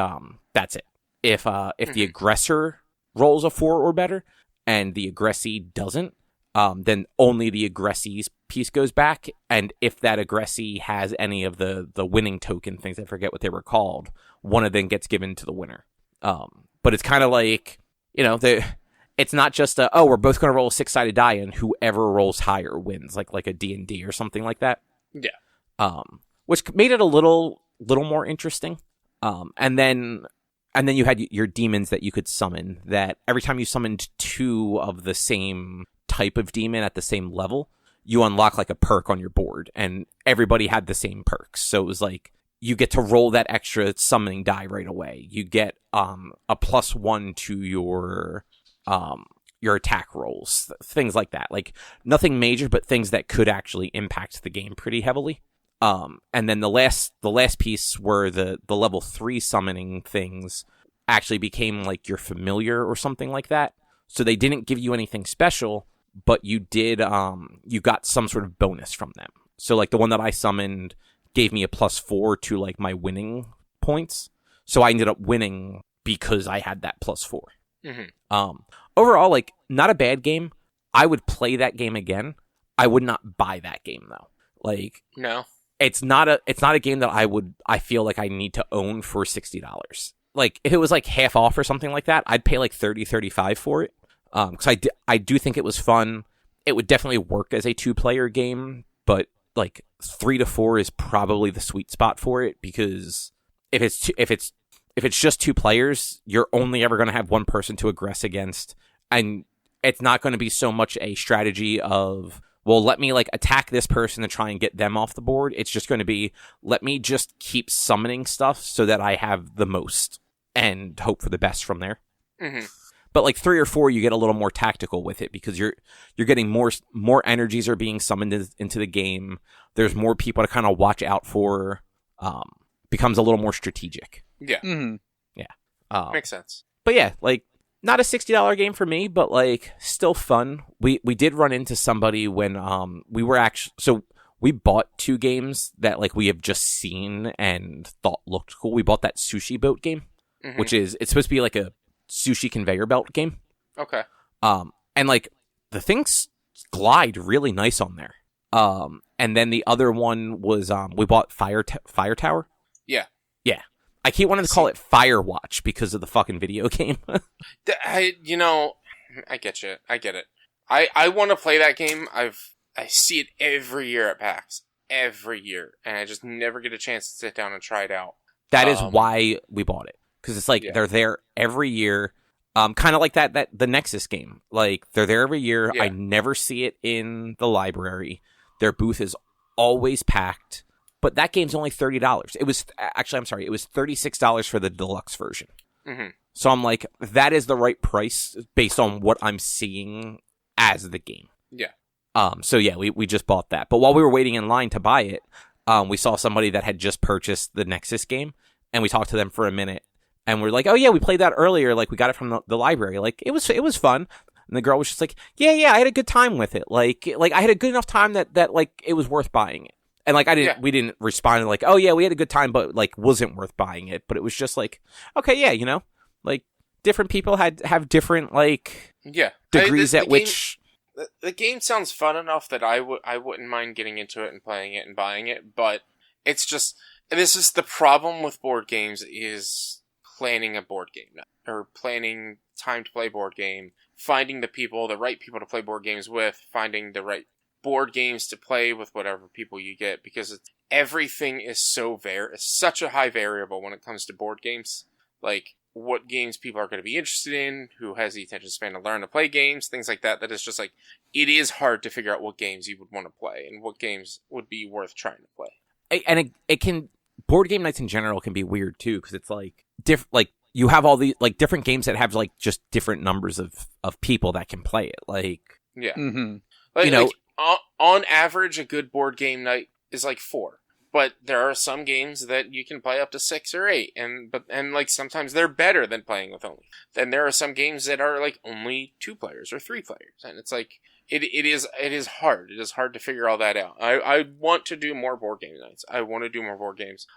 that's it. If the aggressor rolls a 4 or better, and the aggressee doesn't, then only the aggressee's piece goes back, and if that aggressee has any of the winning token things, I forget what they were called, one of them gets given to the winner. But it's kind of like, it's not just we're both going to roll a 6-sided die, and whoever rolls higher wins, like a D&D or something like that. Yeah. Which made it a little more interesting. And then you had your demons that you could summon, that every time you summoned 2 of the same type of demon at the same level, you unlock like a perk on your board, and everybody had the same perks. So it was like, you get to roll that extra summoning die right away. You get a +1 to your attack rolls, things like that. Like nothing major, but things that could actually impact the game pretty heavily. And then the last piece were the level 3 summoning things actually became like your familiar or something like that. So they didn't give you anything special, but you did, you got some sort of bonus from them. So like the one that I summoned gave me a +4 to like my winning points. So I ended up winning because I had that +4. Mm-hmm. Overall, like, not a bad game. I would play that game again. I would not buy that game though. Like, no, it's not a game that I feel like I need to own for $60. Like, if it was like half off or something like that, I'd pay like $30-$35 for it. Because I do think it was fun. It would definitely work as a 2-player game, but like 3 to 4 is probably the sweet spot for it, because if it's just 2 players, you're only ever going to have one person to aggress against, and it's not going to be so much a strategy of, well, let me like attack this person and try and get them off the board. It's just going to be, let me just keep summoning stuff so that I have the most and hope for the best from there. Mm-hmm. But like 3 or 4, you get a little more tactical with it, because you're getting more energies are being summoned into the game. There's more people to kind of watch out for. Becomes a little more strategic. Yeah. Mm-hmm. Yeah. Makes sense. But yeah, like, not a $60 game for me, but like still fun. We did run into somebody when we were actually, so we bought 2 games that like we have just seen and thought looked cool. We bought that sushi boat game, mm-hmm. which it's supposed to be like a sushi conveyor belt game. Okay. And like the things glide really nice on there. And then the other one was we bought Fire Tower. Yeah. Yeah. I keep wanting to call it Firewatch because of the fucking video game. I get you. I get it. I want to play that game. I see it every year at PAX. Every year. And I just never get a chance to sit down and try it out. That is why we bought it. Because it's like, they're there every year. Kind of like that the Nexus game. Like, they're there every year. Yeah. I never see it in the library. Their booth is always packed. but that game's only $30. It was actually, I'm sorry, it was $36 for the deluxe version. Mm-hmm. So I'm like, that is the right price based on what I'm seeing as the game. Yeah. So yeah, we just bought that. But while we were waiting in line to buy it, we saw somebody that had just purchased the Nexus game, and we talked to them for a minute, and we're like, oh yeah, we played that earlier. Like, we got it from the library. Like, it was fun. And the girl was just like, yeah, I had a good time with it. Like I had a good enough time that like it was worth buying it. And like we didn't respond like, oh yeah, we had a good time, but like wasn't worth buying it. But it was just like, okay, yeah, like different people have different like degrees at which. The game sounds fun enough that I wouldn't mind getting into it and playing it and buying it, but it's just, this is the problem with board games, is planning a board game night, or planning time to play board game, finding the right people to play board games with, finding the right board games to play with whatever people you get, because everything is such a high variable when it comes to board games. Like, what games people are going to be interested in, who has the attention span to learn to play games, things like that. That is just like, it is hard to figure out what games you would want to play and what games would be worth trying to play. And it can, board game nights in general can be weird too, because it's like like you have all the like different games that have like just different numbers of people that can play it. Like, yeah, mm-hmm. like on average, a good board game night is like 4. But there are some games that you can play up to 6 or 8, and like sometimes they're better than playing with only. Then there are some games that are like only 2 players or 3 players, and it's like it is hard. It is hard to figure all that out. I want to do more board game nights. I want to do more board games.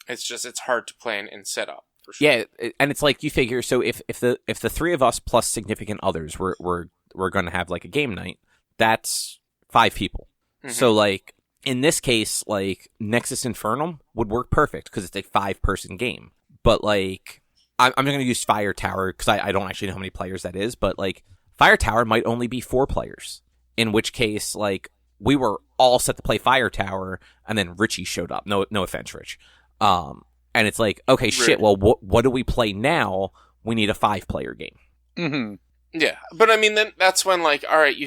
It's hard to plan and set up. For sure. Yeah, and it's like you figure. So if the 3 of us plus significant others we're going to have like a game night, that's 5 people. Mm-hmm. So like. In this case, like, Nexus Infernum would work perfect because it's a 5-person game. But, like, I'm going to use Fire Tower because I don't actually know how many players that is. But, like, Fire Tower might only be 4 players. In which case, like, we were all set to play Fire Tower, and then Richie showed up. No offense, Rich. And it's like, okay, shit, well, what do we play now? We need a 5-player game. Mm-hmm. Yeah, but I mean, then that's when, like, all right, you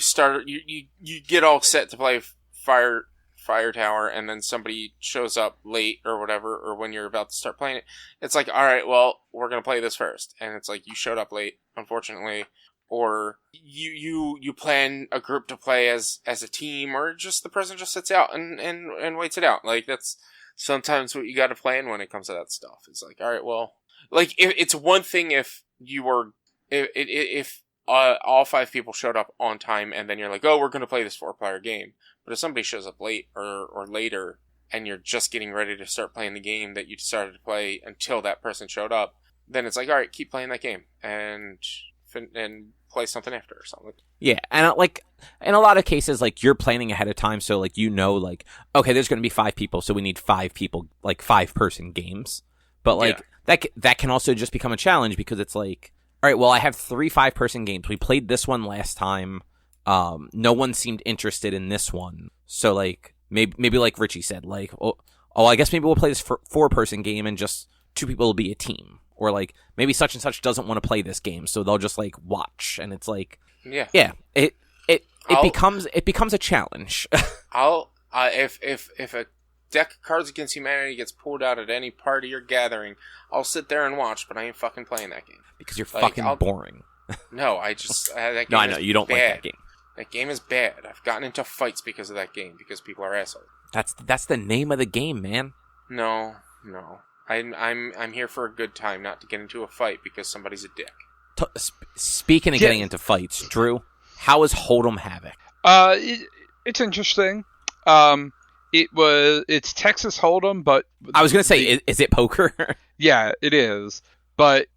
get all set to play Fire Tower, and then somebody shows up late or whatever, or when you're about to start playing it, it's like, all right, well, we're gonna play this first, and it's like you showed up late, unfortunately, or you plan a group to play as a team, or just the person just sits out and waits it out. Like, that's sometimes what you got to plan when it comes to that stuff. It's like, all right, well, like, it's one thing if all 5 people showed up on time, and then you're like, oh, we're gonna play this 4-player game. But if somebody shows up late or later, and you're just getting ready to start playing the game that you started to play until that person showed up, then it's like, all right, keep playing that game and play something after or something. Yeah, and like in a lot of cases, like you're planning ahead of time, so like like okay, there's going to be 5 people, so we need 5 people, like 5-person games. But like that can also just become a challenge because it's like, all right, well, I have 3 5-person games. We played this one last time. No one seemed interested in this one. So, like, maybe like Richie said, like, oh, I guess maybe we'll play this 4-person game and just 2 people will be a team. Or, like, maybe such and such doesn't want to play this game, so they'll just, like, watch. And it's like, it becomes a challenge. If a deck of Cards Against Humanity gets pulled out at any party or gathering, I'll sit there and watch, but I ain't fucking playing that game. Because you're fucking boring. No, I just... that game no, I know, you don't like that game. That game is bad. I've gotten into fights because of that game, because people are assholes. That's the name of the game, man. No. I'm here for a good time, not to get into a fight because somebody's a dick. Speaking of getting into fights, Drew, how is Hold'em Havoc? It's interesting. It's Texas Hold'em, but I was gonna say, is it poker? Yeah, it is. But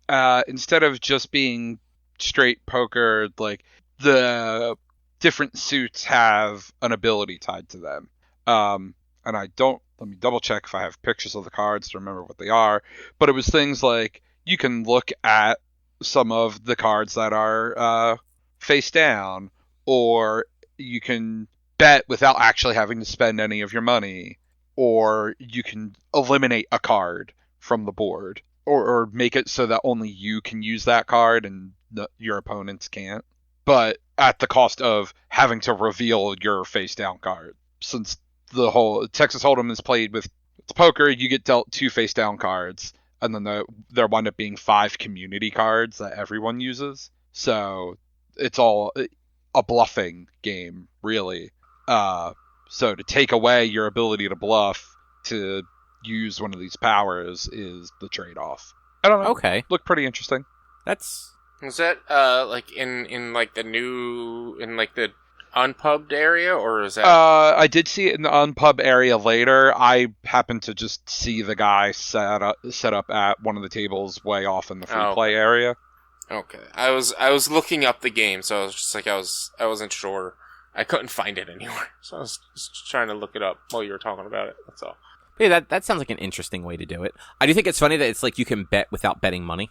instead of just being straight poker, like the different suits have an ability tied to them. And let me double check if I have pictures of the cards to remember what they are. But it was things like you can look at some of the cards that are face down, or you can bet without actually having to spend any of your money, or you can eliminate a card from the board, or make it so that only you can use that card and your opponents can't, but at the cost of having to reveal your face down card, since the whole Texas Hold'em is played with poker. You get dealt 2 face-down cards, and then there wind up being 5 community cards that everyone uses. So it's all a bluffing game, really. So to take away your ability to bluff to use one of these powers is the trade-off. I don't know. Okay. Look pretty interesting. Was that like in like the new in like the unpubbed area, or is that? I did see it in the unpub area later. I happened to just see the guy set up at one of the tables way off in the free play area. Okay, I was looking up the game, so I was just like I wasn't sure. I couldn't find it anywhere, so I was just trying to look it up while you were talking about it. That's all. Yeah, that sounds like an interesting way to do it. I do think it's funny that it's like you can bet without betting money.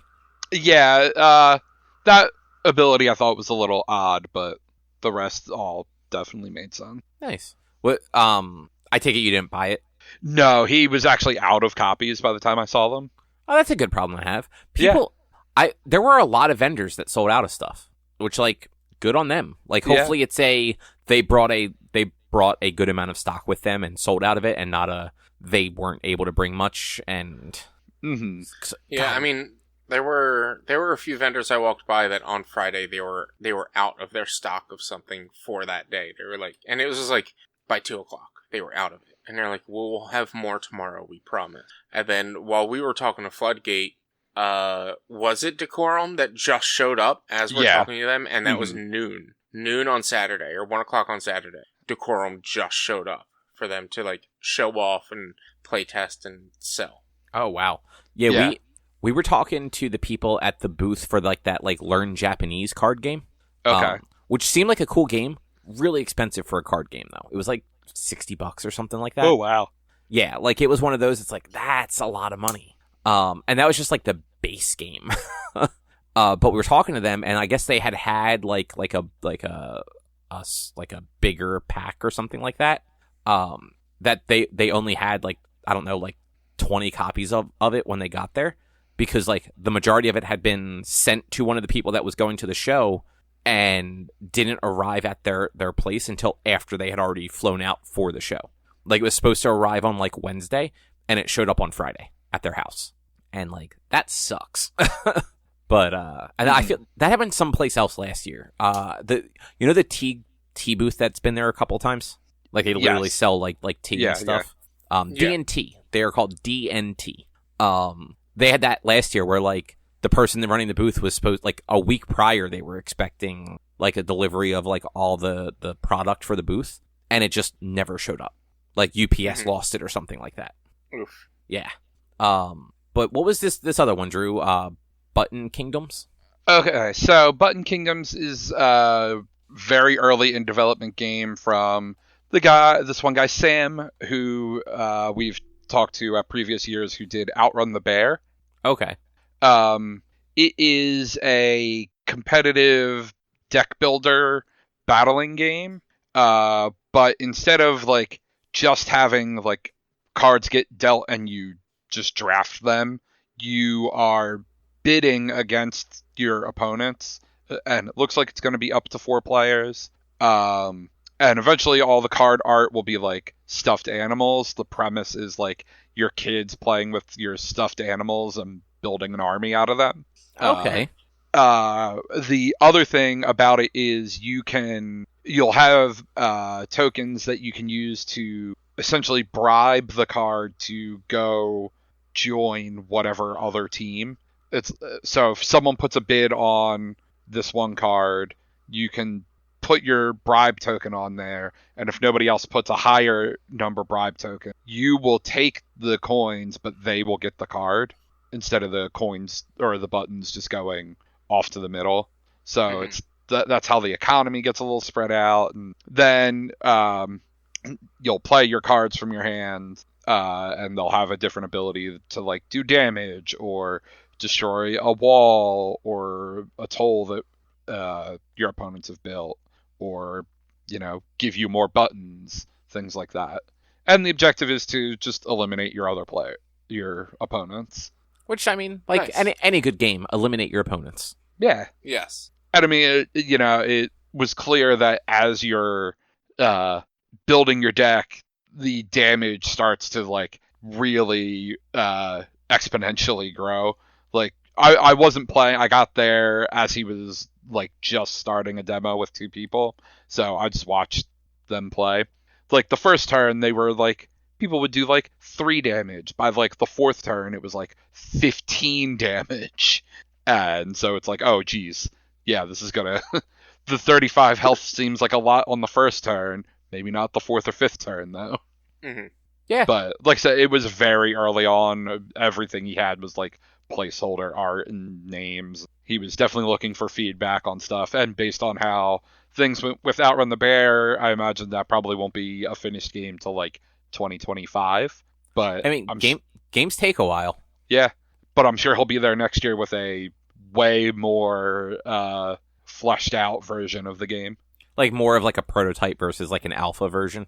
Yeah, that ability I thought was a little odd, but the rest all definitely made sense. Nice. What? I take it you didn't buy it? No, he was actually out of copies by the time I saw them. Oh, that's a good problem to have. There were a lot of vendors that sold out of stuff, which like good on them. Like hopefully it's they brought a good amount of stock with them and sold out of it, and not they weren't able to bring much. And I mean, there were a few vendors I walked by that on Friday they were out of their stock of something for that day. They were like, and it was just like by 2:00 they were out of it, and they're like, we'll have more tomorrow, we promise. And then while we were talking to Floodgate, was it Decorum that just showed up as we're talking to them, and that was noon on Saturday or 1:00 on Saturday. Decorum just showed up for them to like show off and play test and sell. Oh wow, yeah. We were talking to the people at the booth for like that like Learn Japanese card game. Okay. Which seemed like a cool game. Really expensive for a card game though. It was like $60 or something like that. Oh wow. Yeah, like it was one of those. It's like that's a lot of money. And that was just like the base game. But we were talking to them, and I guess they had like a bigger pack or something like that. That they only had like I don't know like 20 copies of it when they got there, because like the majority of it had been sent to one of the people that was going to the show and didn't arrive at their place until after they had already flown out for the show. Like it was supposed to arrive on like Wednesday, and it showed up on Friday at their house. And like that sucks. But and I feel that happened someplace else last year. The tea booth that's been there a couple times. Like they literally sell like tea and stuff. D&T. They are called D&T. They had that last year where like the person running the booth was supposed like a week prior they were expecting like a delivery of like all the product for the booth, and it just never showed up. Like UPS lost it or something like that. Oof. Yeah. But what was this other one, Drew? Button Kingdoms? Okay, so Button Kingdoms is a very early in development game from this one guy, Sam, who we've talked to previous years, who did Outrun the Bear. Okay. It is a competitive deck builder battling game, but instead of like just having like cards get dealt and you just draft them, you are bidding against your opponents, and it looks like it's going to be up to 4 players. And eventually all the card art will be like stuffed animals. The premise is like your kids playing with your stuffed animals and building an army out of them. Okay. The other thing about it is you'll have tokens that you can use to essentially bribe the card to go join whatever other team. So if someone puts a bid on this one card, you can put your bribe token on there, and if nobody else puts a higher number bribe token, you will take the coins, but they will get the card instead of the coins or the buttons just going off to the middle. So that's how the economy gets a little spread out. And then you'll play your cards from your hand, and they'll have a different ability to like do damage or destroy a wall or a toll that your opponents have built, or give you more buttons, things like that. And the objective is to just eliminate your opponents. Which I mean, like any good game, eliminate your opponents. Yeah. Yes. And I mean, it was clear that as you're building your deck, the damage starts to like really exponentially grow. Like I wasn't playing. I got there as he was like just starting a demo with 2 people, so I just watched them play. Like the first turn, they were like people would do like 3 damage. By like the 4th turn, it was like 15 damage, and so it's like, oh geez, yeah, this is gonna. The 35 health seems like a lot on the first turn. Maybe not the 4th or 5th turn though. Mm-hmm. Yeah. But like I said, it was very early on. Everything he had was like placeholder art and names. He was definitely looking for feedback on stuff, and based on how things went with Outrun the Bear, I imagine that probably won't be a finished game till like 2025. But I mean, games take a while. Yeah, but I'm sure he'll be there next year with a way more fleshed out version of the game. Like more of like a prototype versus like an alpha version.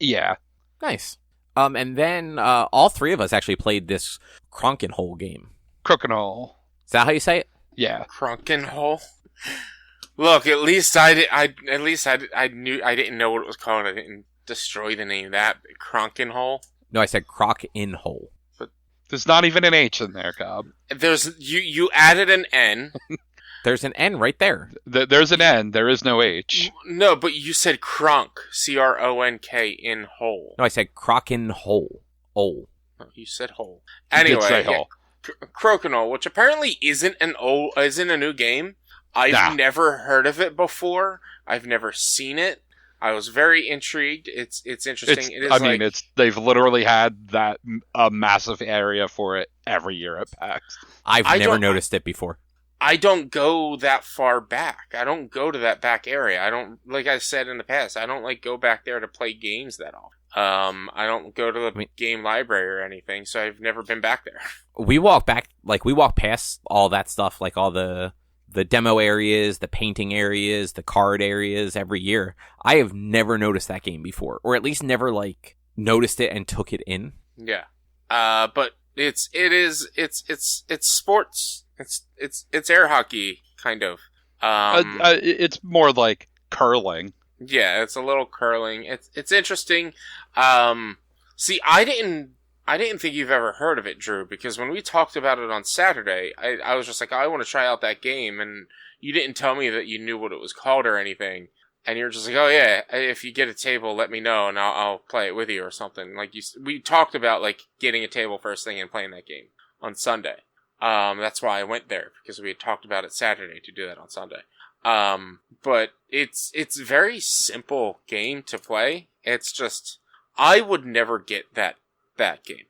Yeah. Nice. And then all 3 of us actually played this Kronkenhole game. Crokinole. Is that how you say it? Yeah. Kronkenhole. Look, at least I knew I didn't know what it was called. I didn't destroy the name of that Kronkenhole. No, I said Crock-in-hole. There's not even an H in there, Cobb. There's you added an N. There's an N right there. There's an N. There is no H. No, but you said Kronk. Cronk in hole. No, I said Crock-in-hole. Oh. Oh, you said hole. You did Anyway, say yeah, hole. Crokinole, which apparently isn't a new game. I've never heard of it before. I've never seen it. I was very intrigued. It's interesting. They've literally had that a massive area for it every year at PAX. I've never noticed it before. I don't go that far back. I don't go to that back area. I don't, like I said in the past, I don't like go back there to play games that often. I don't go to the game library or anything, so I've never been back there. We walk past all that stuff, like all the demo areas, the painting areas, the card areas every year. I have never noticed that game before, or at least never like noticed it and took it in. Yeah. But it's sports. It's air hockey kind of. It's more like curling. Yeah, it's a little curling. It's interesting. See, I didn't think you've ever heard of it, Drew, because when we talked about it on Saturday, I was just like, I want to try out that game, and you didn't tell me that you knew what it was called or anything. And you're just like, oh yeah, if you get a table, let me know, and I'll play it with you or something. Like we talked about like getting a table first thing and playing that game on Sunday. That's why I went there, because we had talked about it Saturday to do that on Sunday. But it's a very simple game to play. It's just, I would never get that game.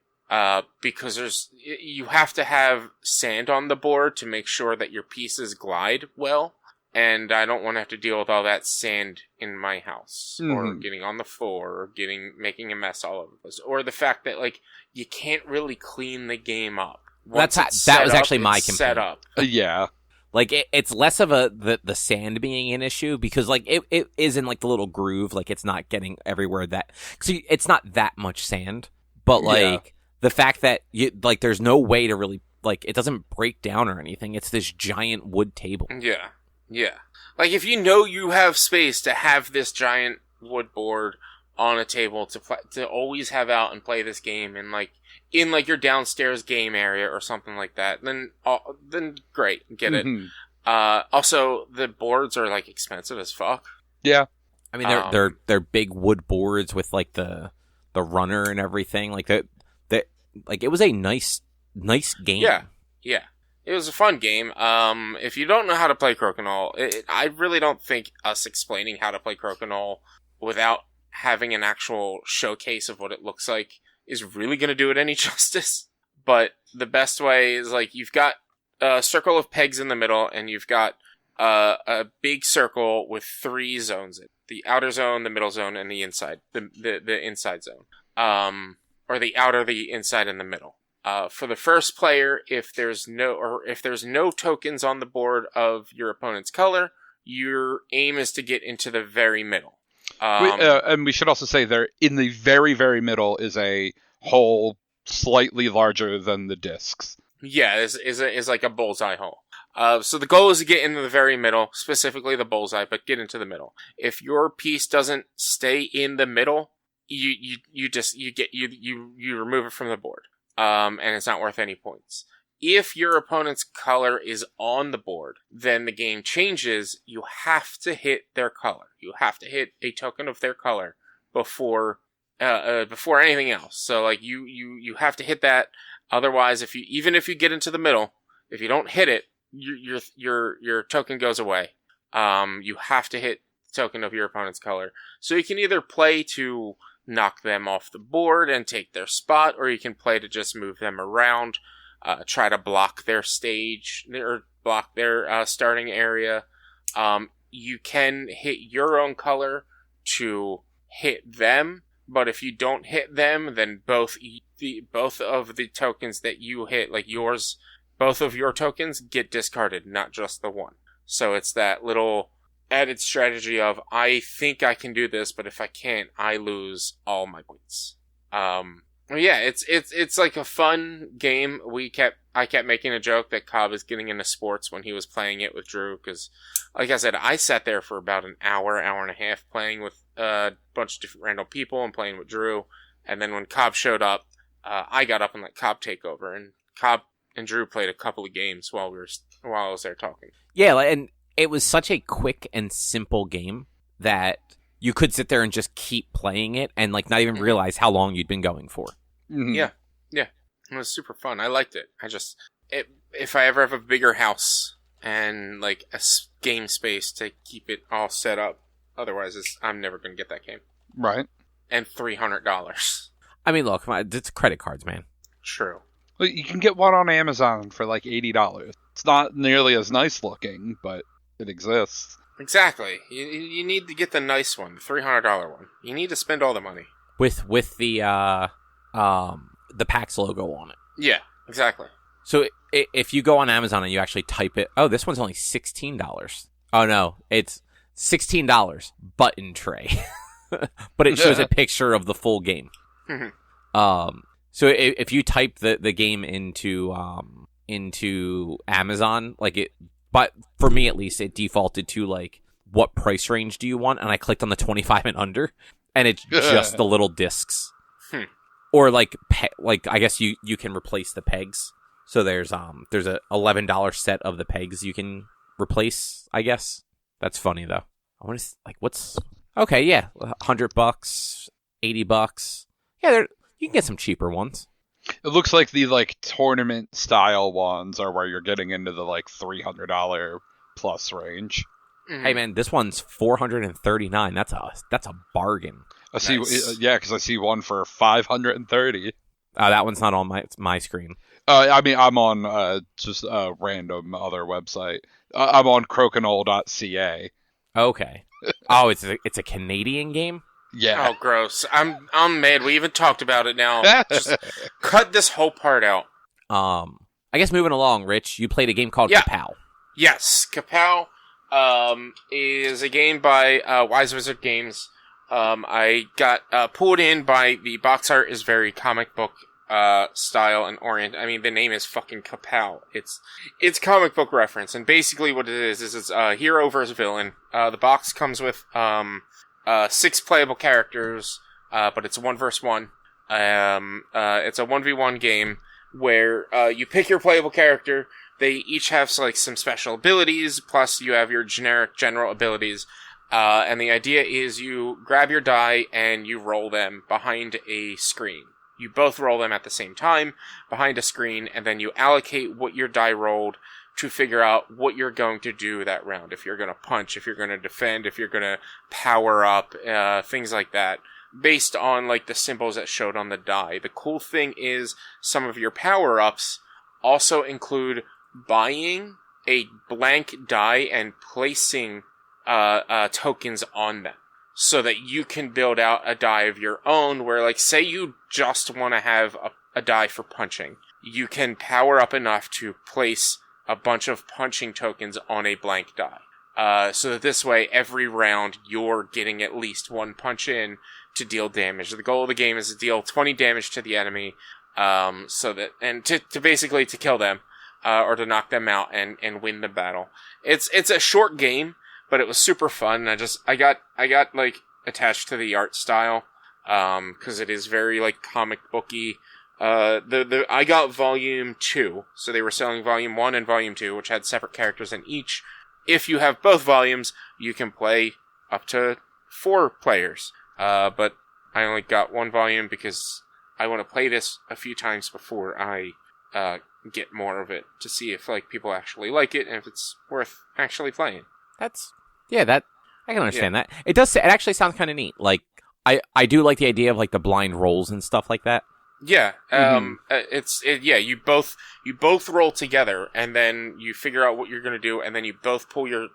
Because you have to have sand on the board to make sure that your pieces glide well. And I don't want to have to deal with all that sand in my house, or getting on the floor, or making a mess all over the place, or the fact that like you can't really clean the game up. That was actually my complaint. Set up. Yeah. Like it's less of the sand being an issue, because like it is in like the little groove, like it's not getting everywhere see, it's not that much sand, but like the fact that there's no way to really like, it doesn't break down or anything. It's this giant wood table. Yeah. Yeah. Like if you know you have space to have this giant wood board on a table to always have out and play this game, and like in like your downstairs game area or something like that, then great, get it. Also, the boards are like expensive as fuck. Yeah, I mean they're big wood boards with like the runner and everything. Like that like it was a nice game. Yeah. It was a fun game. If you don't know how to play Crokinole, I really don't think us explaining how to play Crokinole without having an actual showcase of what it looks like is really going to do it any justice. But the best way is like, you've got a circle of pegs in the middle, and you've got a big circle with 3 zones in it. The outer zone, the middle zone, and the inside. The inside zone. Or the outer, the inside, and the middle. For the first player, if there's no tokens on the board of your opponent's color, your aim is to get into the very middle. And we should also say there, in the very, very middle is a hole slightly larger than the discs. Yeah, is like a bullseye hole. So the goal is to get into the very middle, specifically the bullseye, but get into the middle. If your piece doesn't stay in the middle, you remove it from the board. And it's not worth any points. If your opponent's color is on the board, then the game changes. You have to hit their color. You have to hit a token of their color before anything else. So like you have to hit that. Otherwise, even if you get into the middle, if you don't hit it, your token goes away. You have to hit the token of your opponent's color. So you can either play to knock them off the board and take their spot, or you can play to just move them around, try to block their stage or block their starting area. You can hit your own color to hit them, but if you don't hit them, then both of the tokens that you hit, like yours, both of your tokens get discarded, not just the one. So it's that little added strategy of, I think I can do this, but if I can't, I lose all my points. Yeah, it's like a fun game. I kept making a joke that Cobb is getting into sports when he was playing it with Drew, because, like I said, I sat there for about an hour and a half playing with a bunch of different random people and playing with Drew, and then when Cobb showed up, I got up and let Cobb take over, and Cobb and Drew played a couple of games while I was there talking. Yeah, and it was such a quick and simple game that you could sit there and just keep playing it and like not even realize how long you'd been going for. Mhm. Yeah. It was super fun. I liked it. If I ever have a bigger house and like a game space to keep it all set up, otherwise I'm never going to get that game. Right. And $300. I mean, look, it's credit cards, man. True. Well, you can get one on Amazon for like $80. It's not nearly as nice looking, but it exists. Exactly. You need to get the nice one, the $300 one. You need to spend all the money. With the PAX logo on it. Yeah, exactly. So if you go on Amazon and you actually type it, oh, this one's only $16. Oh no, it's $16 button tray, but it shows a picture of the full game. So if you type the game into Amazon, like it, but for me at least, it defaulted to like what price range do you want, and I clicked on the 25 and under, and it's just the little discs. Or like I guess you can replace the pegs. So there's a $11 set of the pegs you can replace, I guess. That's funny though. I want to like what's okay, yeah, $100, $80. Yeah, you can get some cheaper ones. It looks like the like tournament style ones are where you're getting into the like $300 plus range. Hey man, this one's $439. That's a bargain. I see, Nice. yeah, because I see one for $530. That one's not on my screen. I mean, I'm on just a random other website. I'm on crokinole.ca. Okay. Oh, it's a Canadian game? Yeah. Oh, gross. I'm mad. We even talked about it now. Just cut this whole part out. I guess moving along, Rich, you played a game called Yeah. Kapow. Yes, Kapow is a game by Wise Wizard Games. I got pulled in by the box art is very comic book style and orient. I mean, the name is fucking Kapow. It's comic book reference, and basically what it is it's hero versus villain. The box comes with 6 playable characters, but it's a 1 versus 1. It's a 1v1 game where you pick your playable character. They each have like some special abilities, plus you have your generic general abilities. And the idea is you grab your die and you roll them behind a screen. You both roll them at the same time behind a screen, and then you allocate what your die rolled to figure out what you're going to do that round. If you're going to punch, if you're going to defend, if you're going to power up, things like that, based on like the symbols that showed on the die. The cool thing is some of your power-ups also include buying a blank die and placing tokens on them, so that you can build out a die of your own where, like, say you just want to have a die for punching. You can power up enough to place a bunch of punching tokens on a blank die. So that this way, every round, you're getting at least 1 punch in to deal damage. The goal of the game is to deal 20 damage to the enemy, so that, and to basically to kill them, or to knock them out and win the battle. It's a short game, but it was super fun. I got like attached to the art style. because it is very like comic booky. I got volume 2, so they were selling volume 1 and volume 2, which had separate characters in each. If you have both volumes, you can play up to 4 players. But I only got 1 volume because I want to play this a few times before I get more of it to see if like people actually like it and if it's worth actually playing. That I can understand that. It actually sounds kind of neat. Like I do like the idea of like the blind rolls and stuff like that. Yeah, you both roll together, and then you figure out what you're gonna do, and then you both pull your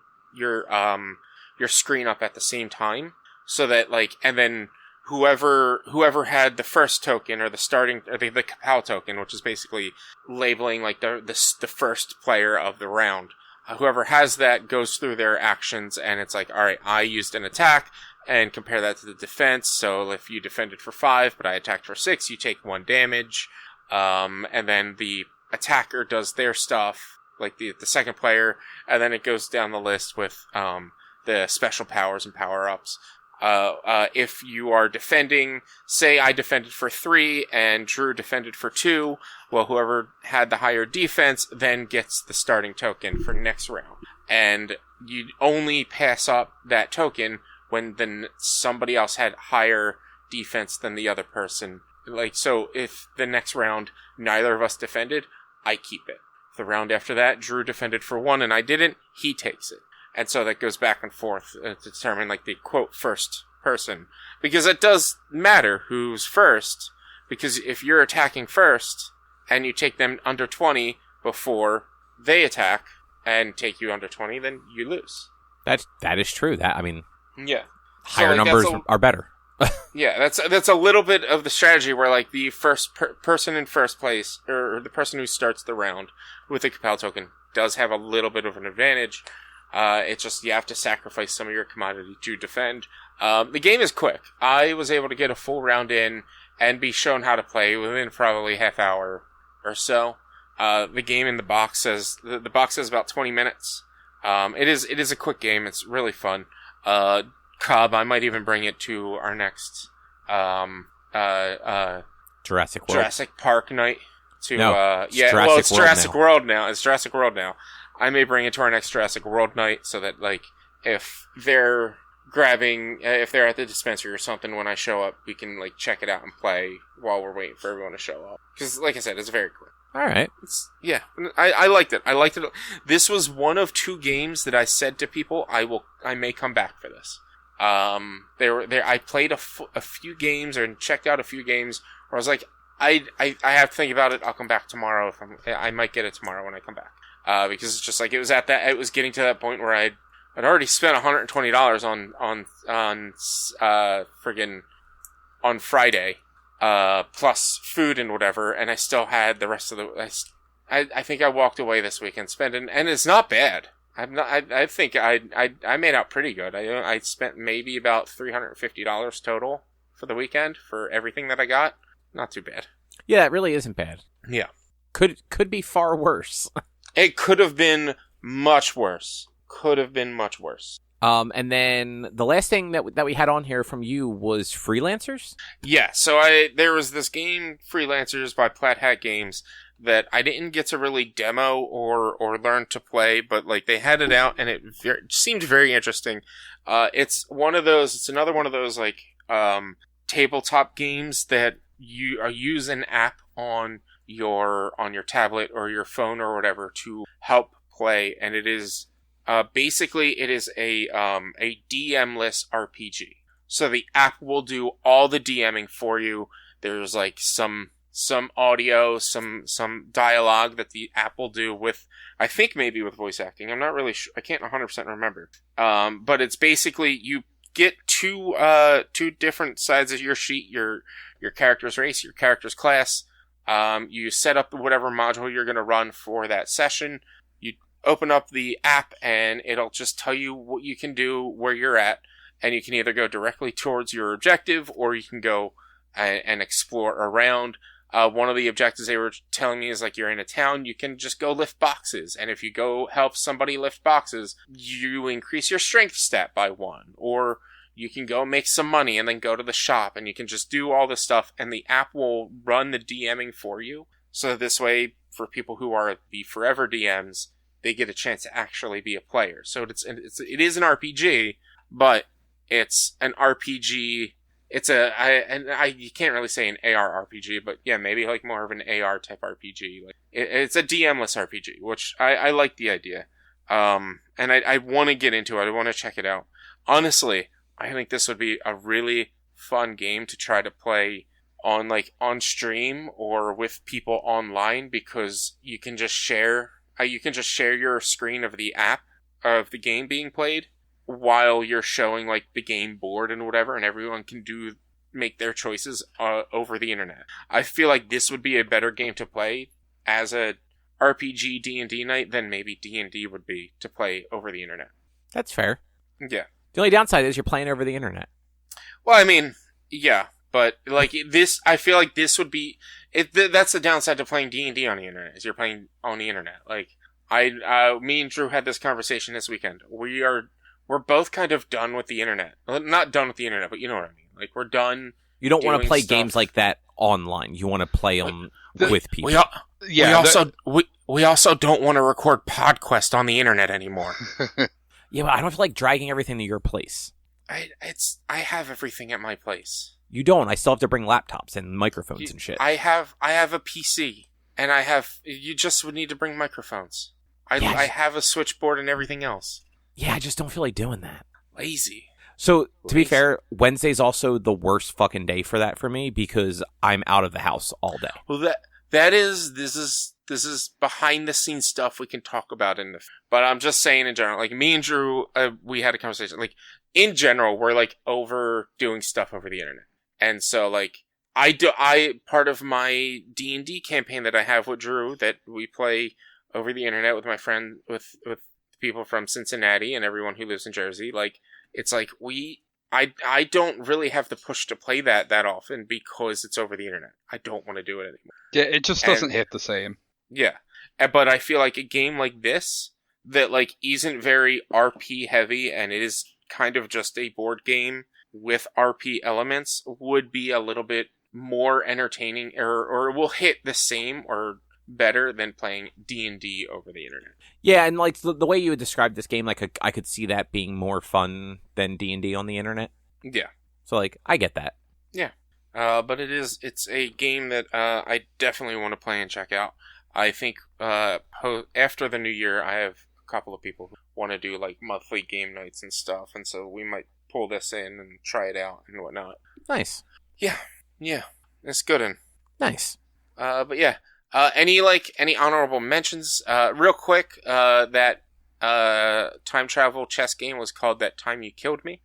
screen up at the same time, so that like, and then whoever had the first token or the starting or the Kapow token, which is basically labeling like the first player of the round, whoever has that goes through their actions, and it's like, all right, I used an attack. And compare that to the defense. So if you defended for 5, but I attacked for 6, you take 1 damage. And then the attacker does their stuff, like the second player, and then it goes down the list with the special powers and power-ups. If you are defending, say I defended for 3 and Drew defended for 2, well, whoever had the higher defense then gets the starting token for next round. And you only pass up that token when then somebody else had higher defense than the other person. Like, so if the next round neither of us defended, I keep it. The round after that, Drew defended for 1 and I didn't, he takes it. And so that goes back and forth to determine, like, the quote first person. Because it does matter who's first, because if you're attacking first, and you take them under 20 before they attack, and take you under 20, then you lose. That is true. Yeah. Higher numbers are better. Yeah, that's a little bit of the strategy where, like, the first person in first place, or the person who starts the round with the Kapow token, does have a little bit of an advantage. It's just you have to sacrifice some of your commodity to defend. The game is quick. I was able to get a full round in and be shown how to play within probably half hour or so. The game in the box says about 20 minutes. It is a quick game. It's really fun. Cobb, I might even bring it to our next Jurassic Park night. It's Jurassic World now. It's Jurassic World now. I may bring it to our next Jurassic World night so that, like, if they're if they're at the dispensary or something when I show up, we can, like, check it out and play while we're waiting for everyone to show up. Because, like I said, it's very quick. All right. I liked it. This was one of 2 games that I said to people, I may come back for this. I played a few games and checked out a few games where I was like, I have to think about it. I'll come back tomorrow. I might get it tomorrow when I come back. Because it's just like, it was getting to that point where I'd already spent $120 on Friday, plus food and whatever, and I still had the rest of I think I walked away this weekend spending, and it's not bad. I think I made out pretty good. I spent maybe about $350 total for the weekend for everything that I got. Not too bad. Yeah, it really isn't bad. Yeah. Could be far worse. It could have been much worse. And then the last thing that we had on here from you was Freelancers? Yeah, so there was this game, Freelancers by Plaid Hat Games, that I didn't get to really demo or learn to play, but like they had it out and it seemed very interesting. It's another one of those like tabletop games that you use an app on your tablet or your phone or whatever to help play, and it is basically a DM-less RPG. So the app will do all the DMing for you. There's like some audio, some dialogue that the app will do with, I think maybe with voice acting. I'm not really sure. I can't 100% remember. But it's basically you get two different sides of your sheet, your character's race, your character's class. You set up whatever module you're going to run for that session. You open up the app and it'll just tell you what you can do where you're at. And you can either go directly towards your objective or you can go and explore around. One of the objectives they were telling me is like you're in a town, you can just go lift boxes. And if you go help somebody lift boxes, you increase your strength stat by 1. Or You can go make some money and then go to the shop, and you can just do all this stuff, and the app will run the DMing for you. So this way, for people who are the forever DMs, they get a chance to actually be a player. So it is an RPG, but it's an RPG. You can't really say an AR RPG, but yeah, maybe like more of an AR type RPG. Like it's a DM-less RPG, which I like the idea. And I want to get into it. I want to check it out. Honestly, I think this would be a really fun game to try to play on stream or with people online, because you can just share your screen of the app of the game being played while you're showing like the game board and whatever, and everyone can make their choices over the internet. I feel like this would be a better game to play as a RPG D&D night than maybe D&D would be to play over the internet. That's fair. Yeah. The only downside is you're playing over the internet. Well, I mean, yeah, but like this, I feel like this would be that's the downside to playing D&D on the internet, is you're playing on the internet. Like me and Drew had this conversation this weekend. We're both kind of done with the internet. Well, not done with the internet, but you know what I mean. Like we're done. You don't want to play games like that online. You want to play them with people. We also don't want to record PodQuest on the internet anymore. Yeah, but I don't feel like dragging everything to your place. I have everything at my place. You don't. I still have to bring laptops and microphones and shit. I have a PC, and you just would need to bring microphones. I have a switchboard and everything else. Yeah, I just don't feel like doing that. Lazy. So, to be fair, Wednesday's also the worst fucking day for that for me, because I'm out of the house all day. Well, this is behind the scenes stuff we can talk about but I'm just saying in general, like me and Drew, we had a conversation, like in general, we're like overdoing stuff over the internet. And so like part of my D&D campaign that I have with Drew, that we play over the internet with my friend, with people from Cincinnati and everyone who lives in Jersey, like it's like I don't really have the push to play that often because it's over the internet. I don't want to do it anymore. Yeah, it just doesn't hit the same. Yeah. But I feel like a game like this that like isn't very RP heavy, and it is kind of just a board game with RP elements, would be a little bit more entertaining, or will hit the same or better than playing D&D over the internet. Yeah, and like the way you would describe this game, like I could see that being more fun than D&D on the internet. Yeah. So like I get that. Yeah. But it's a game that I definitely want to play and check out. I think after the new year, I have a couple of people who want to do like monthly game nights and stuff, and so we might pull this in and try it out and whatnot. Nice. Yeah, it's good. And nice. But yeah, any honorable mentions? Real quick, that time travel chess game was called That Time You Killed Me.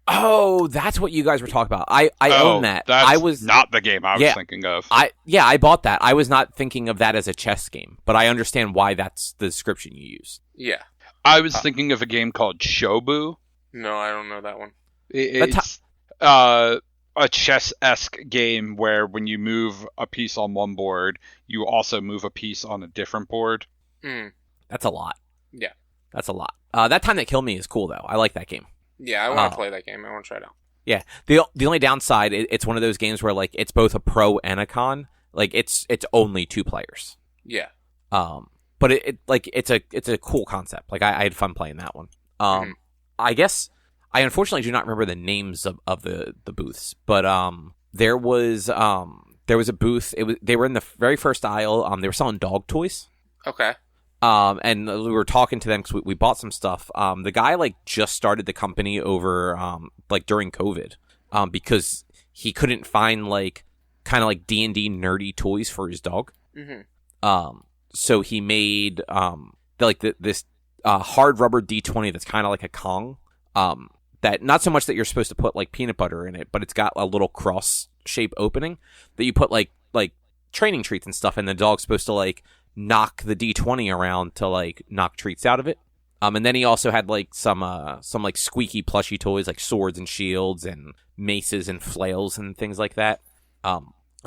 Oh, that's what you guys were talking about. I own that. I was not the game I was thinking of. I bought that. I was not thinking of that as a chess game, but I understand why that's the description you use. Yeah. I was thinking of a game called Shobu. No, I don't know that one. It's a chess-esque game where when you move a piece on one board, you also move a piece on a different board. That's a lot. Yeah. That's a lot. That Time That Killed Me is cool, though. I like that game. Yeah, I want to play that game. I want to try it out. Yeah. The only downside, it's one of those games where like it's both a pro and a con. Like it's only 2 players. Yeah. But it's a cool concept. Like I had fun playing that one. I guess I unfortunately do not remember the names of the booths, but there was a booth. They were in the very first aisle. They were selling dog toys. Okay. And we were talking to them because we bought some stuff. The guy like just started the company over like during COVID, because he couldn't find like kind of like D&D nerdy toys for his dog. So he made this hard rubber D20 that's kind of like a Kong. That not so much that you're supposed to put like peanut butter in it, but it's got a little cross shape opening that you put like training treats and stuff, and the dog's supposed to like knock the D20 around to like knock treats out of it. And then he also had like some like squeaky plushy toys like swords and shields and maces and flails and things like that.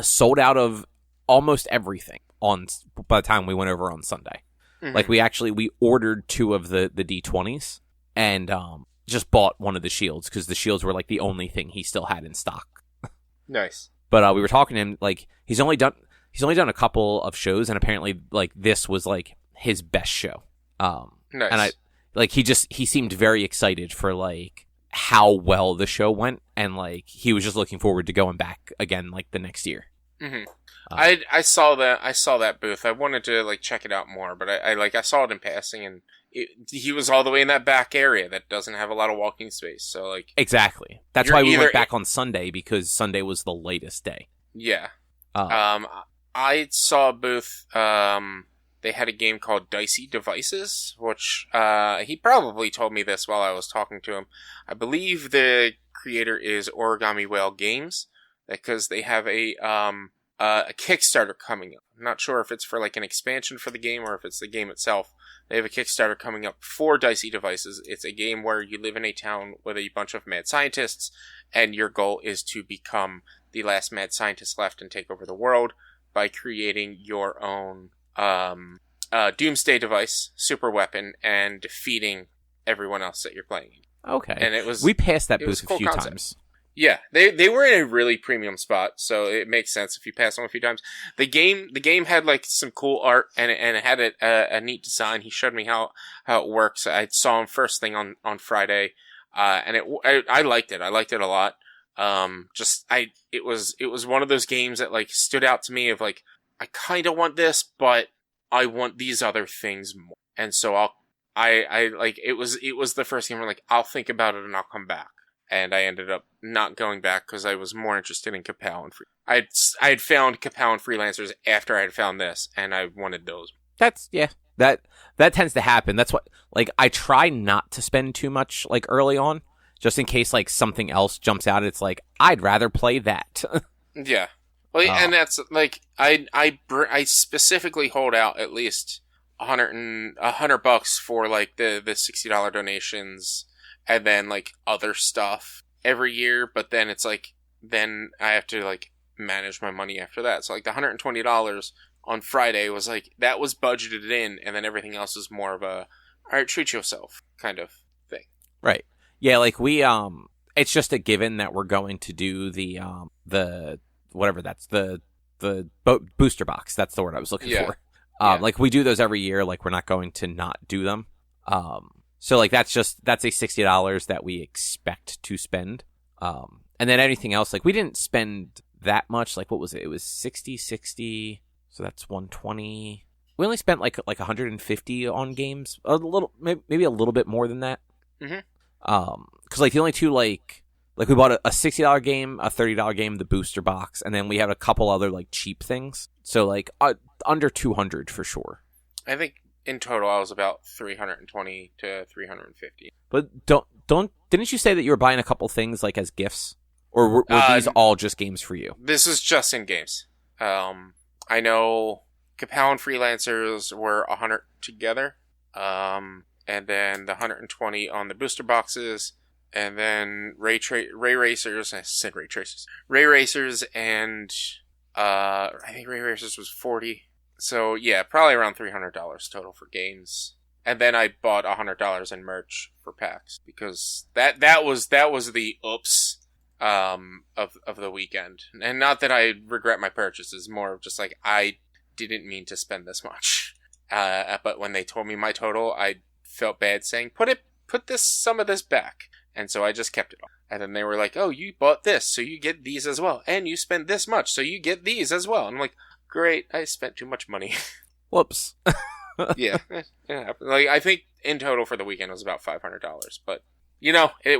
Sold out of almost everything by the time we went over on Sunday. Like we ordered 2 of the D20s, and just bought one of the shields because the shields were like the only thing he still had in stock. Nice. But we were talking to him, like, he's only done a couple of shows, and apparently, like, this was like his best show. Nice. And he seemed very excited for like how well the show went, and like he was just looking forward to going back again like the next year. Mm-hmm. I saw that booth. I wanted to like check it out more, but I saw it in passing, and he was all the way in that back area that doesn't have a lot of walking space. So like exactly, that's why we went back on Sunday, because Sunday was the latest day. Yeah. I saw a booth. They had a game called Dicey Devices, which he probably told me this while I was talking to him. I believe the creator is Origami Whale Games, because they have a Kickstarter coming up. I'm not sure if it's for like an expansion for the game or if it's the game itself. They have a Kickstarter coming up for Dicey Devices. It's a game where you live in a town with a bunch of mad scientists, and your goal is to become the last mad scientist left and take over the world by creating your own doomsday device, super weapon, and defeating everyone else that you're playing. Okay. And we passed that booth cool a few concept. times. Yeah, they were in a really premium spot, so it makes sense if you pass them a few times. The game had like some cool art, and it had a neat design. He showed me how it works. I saw him first thing on Friday, and I liked it. I liked it a lot. It was one of those games that like stood out to me of like, I kind of want this, but I want these other things more. And so it was the first game where like, I'll think about it and I'll come back. And I ended up not going back because I was more interested in Kapow and Free. I had found Kapow and Freelancers after I had found this, and I wanted those. That tends to happen. That's what, like, I try not to spend too much like early on, just in case like something else jumps out. It's like, I'd rather play that. Yeah. Well, and that's like I specifically hold out at least $100 for like the $60 donations, and then like other stuff every year. But then it's like, then I have to like manage my money after that. So like the $120 on Friday was like, that was budgeted in, and then everything else is more of a, all right, treat yourself kind of thing. Right. Yeah. Like we it's just a given that we're going to do the whatever that's the booster box. That's the word I was looking for. Like we do those every year. Like we're not going to not do them. So like that's a $60 that we expect to spend. And then anything else, like we didn't spend that much. Like what was it? It was 60. So that's 120. We only spent like 150 on games. A little, maybe a little bit more than that. Mm-hmm. Cause like the only two like we bought a $60 game, a $30 game, the booster box, and then we had a couple other like cheap things. So like under 200 for sure. I think in total I was about 320 to 350. But didn't you say that you were buying a couple things like as gifts, or were these all just games for you? This is just in games. I know Kapow and Freelancers were 100 together, and then the 120 on the booster boxes. And then Ray Racers, I said Ray Tracers. Ray Racers and, I think Ray Racers was 40. So yeah, probably around $300 total for games. And then I bought $100 in merch for PAX, because that was the oops, of the weekend. And not that I regret my purchases, more of just like, I didn't mean to spend this much. But when they told me my total, I felt bad saying, put some of this back. And so I just kept it all. And then they were like, oh, you bought this, so you get these as well. And you spend this much, so you get these as well. And I'm like, great, I spent too much money. Whoops. Yeah. Like, I think in total for the weekend it was about $500. But, you know, it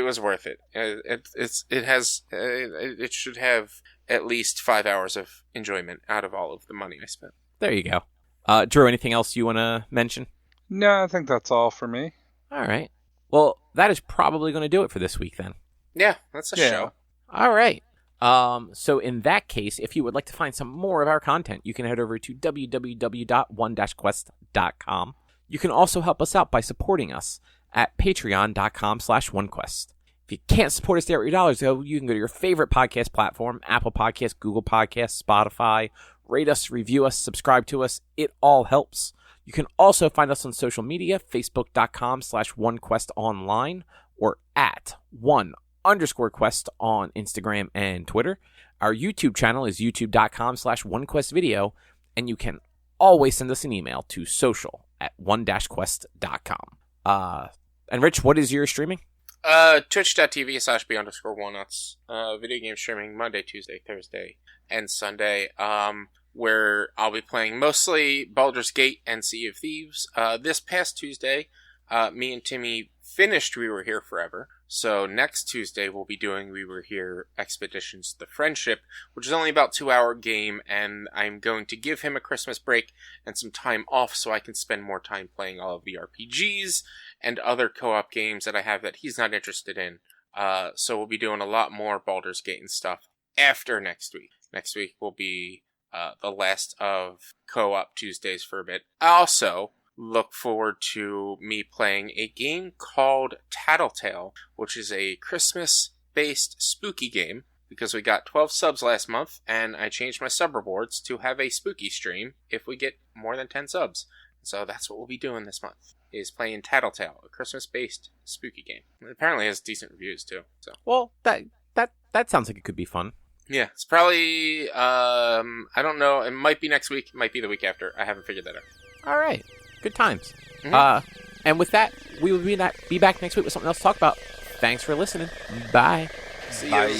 was worth it. It should have at least 5 hours of enjoyment out of all of the money I spent. There you go. Drew, anything else you want to mention? No, I think that's all for me. All right. Well, that is probably going to do it for this week then. Yeah, that's a show. All right. So in that case, if you would like to find some more of our content, you can head over to www.one-quest.com. You can also help us out by supporting us at patreon.com/onequest. If you can't support us there with your dollars, though, you can go to your favorite podcast platform, Apple Podcasts, Google Podcasts, Spotify, rate us, review us, subscribe to us. It all helps. You can also find us on social media, facebook.com/OneQuestOnline or at @1_quest on Instagram and Twitter. Our YouTube channel is youtube.com/OneQuestVideo, and you can always send us an email to social@one-quest.com. And Rich, what is your streaming? Twitch.tv/B_walnuts. Video game streaming Monday, Tuesday, Thursday, and Sunday. Where I'll be playing mostly Baldur's Gate and Sea of Thieves. This past Tuesday, me and Timmy finished We Were Here Forever. So next Tuesday we'll be doing We Were Here Expeditions The Friendship, which is only about a 2-hour game, and I'm going to give him a Christmas break and some time off so I can spend more time playing all of the RPGs and other co-op games that I have that he's not interested in. So we'll be doing a lot more Baldur's Gate and stuff after next week. Next week will be the last of co-op Tuesdays for a bit. I also look forward to me playing a game called Tattletale, which is a Christmas-based spooky game, because we got 12 subs last month, and I changed my sub rewards to have a spooky stream if we get more than 10 subs. So that's what we'll be doing this month, is playing Tattletale, a Christmas-based spooky game. It apparently has decent reviews, too. So. Well, that sounds like it could be fun. Yeah, it's probably, I don't know, it might be next week, it might be the week after. I haven't figured that out. All right. Good times. Mm-hmm. And with that, we will be back next week with something else to talk about. Thanks for listening. Bye. See you. Bye.